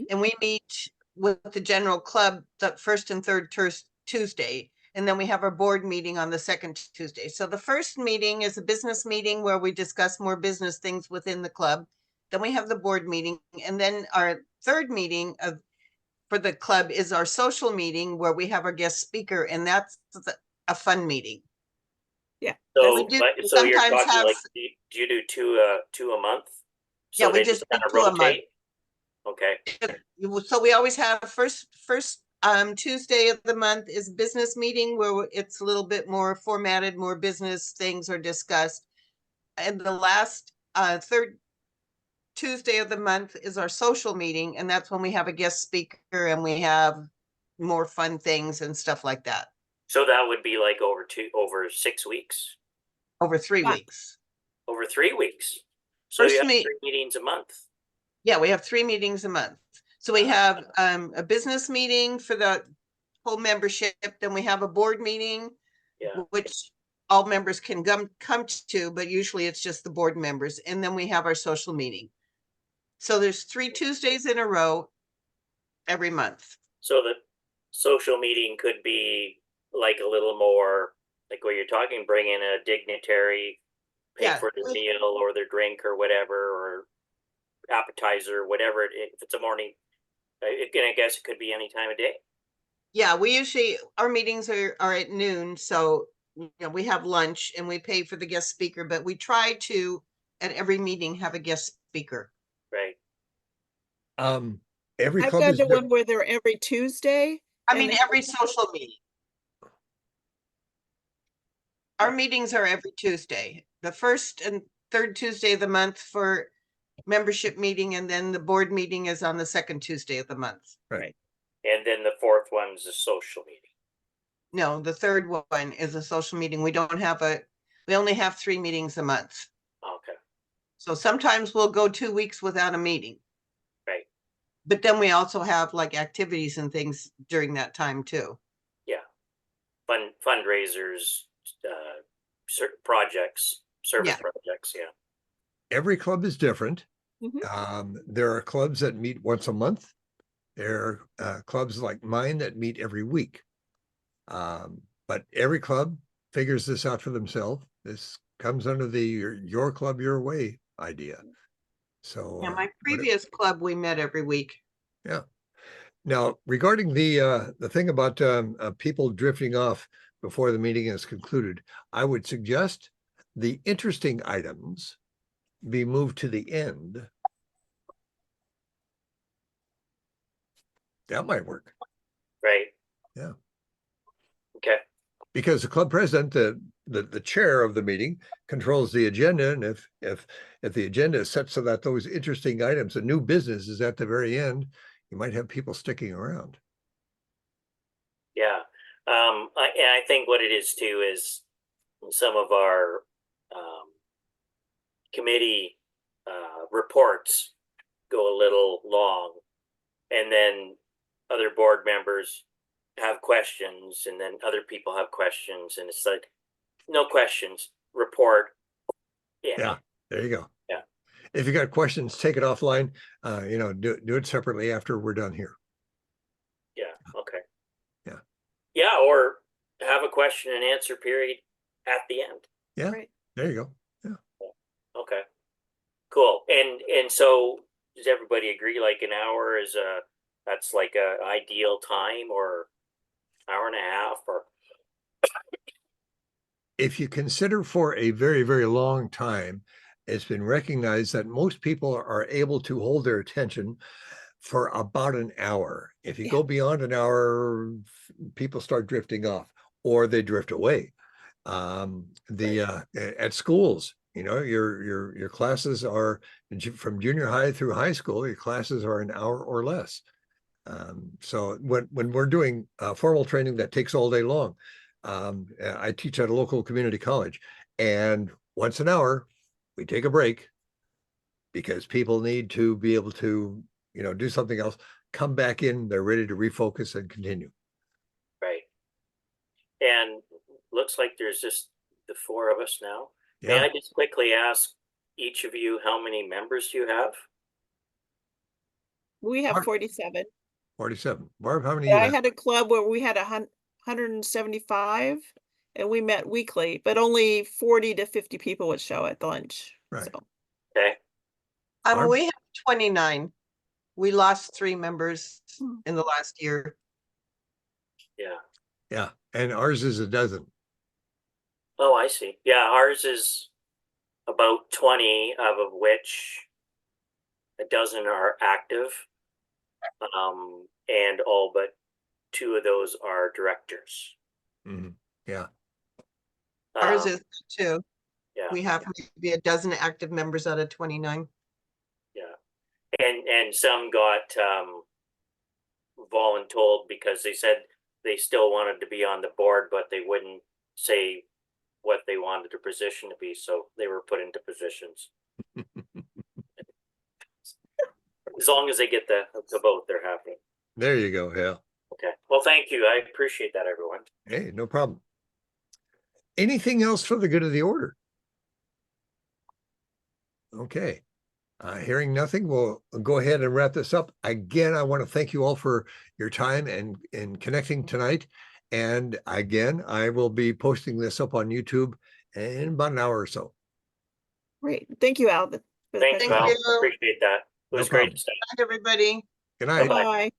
And we meet with the general club the first and third Tuesday. And then we have our board meeting on the second Tuesday. So the first meeting is a business meeting where we discuss more business things within the club. Then we have the board meeting. And then our third meeting for the club is our social meeting where we have our guest speaker, and that's a fun meeting. Yeah. So, we do so you're sometimes talking have- like, do you do two a month? So Yeah, we they just do kind of 2 a month. rotate? Okay. So we always have first Tuesday of the month is business meeting where it's a little bit more formatted, more business things are discussed. And the last third Tuesday of the month is our social meeting, and that's when we have a guest speaker and we have more fun things and stuff like that So that would be like over 6 weeks, over 3 Yeah. weeks. over 3 weeks. So First you have meet- 3 meetings a month. Yeah, we have 3 meetings a month. So we have a business meeting for the whole membership, then we have a board meeting, Yeah. which all members can come to, but usually it's just the board members. And then we have our social meeting. So there's 3 Tuesdays in a row every month. So the social meeting could be like a little more like what you're talking, bring in a dignitary, pay Yeah, for their we- meal or their drink or whatever, or appetizer, whatever. If it's a morning, I guess it could be any time of day. Yeah, our meetings are at noon. So, we have lunch and we pay for the guest speaker, but we try to, at every meeting, have a guest speaker. Right. Every I've club gone is to one where they're every Tuesday. I and mean, they- every social meeting. Our meetings are every Tuesday, the first and third Tuesday of the month for membership meeting, and then the board meeting is on the second Tuesday of the month. And then the fourth one's a social meeting. No, the third one is a social meeting. We only have 3 meetings a month. Okay. So sometimes we'll go 2 weeks without a meeting. Right. But then we also have like activities and things during that time too. Fundraisers, certain projects, service Yeah. projects. Yeah. every club is different. Mhm. There are clubs that meet once a month. There are clubs like mine that meet every week. But every club figures this out for themselves. This comes under the your club, your way idea. So Yeah, my what- previous club, we met every week. yeah. Now, regarding the thing about people drifting off before the meeting is concluded, I would suggest the interesting items be moved to the end. That might work. Right. Yeah. Okay. Because the club president, the chair of the meeting, controls the agenda, and if the agenda is set so that those interesting items, the new business, is at the very end, you might have people sticking around. Yeah. And I think what it is too is some of our committee reports go a little long, and then other board members have questions, and then other people have questions, and it's like, no questions, report. Yeah, there you go. Yeah. If you got questions, take it offline. Do it separately after we're done here. Yeah. Okay. Yeah. Yeah. Or have a question and answer period at the end. Yeah, Right. there you go. Okay. Cool. And so does everybody agree like an hour is that's like a ideal time, or hour and a half, or If you consider for a very, very long time, it's been recognized that most people are able to hold their attention for about an hour. If you Yeah. go beyond an hour, people start drifting off or they drift away. At schools, your classes are from junior high through high school, your classes are an hour or less. So when we're doing formal training that takes all day long, I teach at a local community college, and once an hour we take a break because people need to be able to, do something else, come back in, they're ready to refocus and continue. right? And looks like there's just the four of us now. May Yeah, I just quickly ask each of you how many members do you have? We have Mark. 47. 47. Barb, how many Yeah, you I have? had a club where we had 175 and we met weekly, but only 40 to 50 people would show at the lunch. Right. So Okay. Barb? We have 29. We lost 3 members Hmm. in the last year. Yeah. Yeah, and ours is a dozen. Oh, I see. Yeah, ours is about 20, of which a dozen are active. And all but 2 of those are directors. Mhm. Yeah, Ours Um, is too. yeah. We have maybe a dozen active members out of 29. Yeah. And some got voluntold because they said they still wanted to be on the board, but they wouldn't say what they wanted their position to be, so they were put into positions. As long as they get the vote, they're happy. there you go. Yeah. Okay. Well, thank you. I appreciate that, everyone. Hey, no problem. Anything else for the good of the order? Okay. Hearing nothing, we'll go ahead and wrap this up. Again, I want to thank you all for your time and connecting tonight. And again, I will be posting this up on YouTube in about an hour or so. great. Thank you, Al. For the Thank you, Thank Al. presentation. you. Appreciate that. It No was problem. great stuff. Good night, everybody. Good night. Bye-bye. Bye.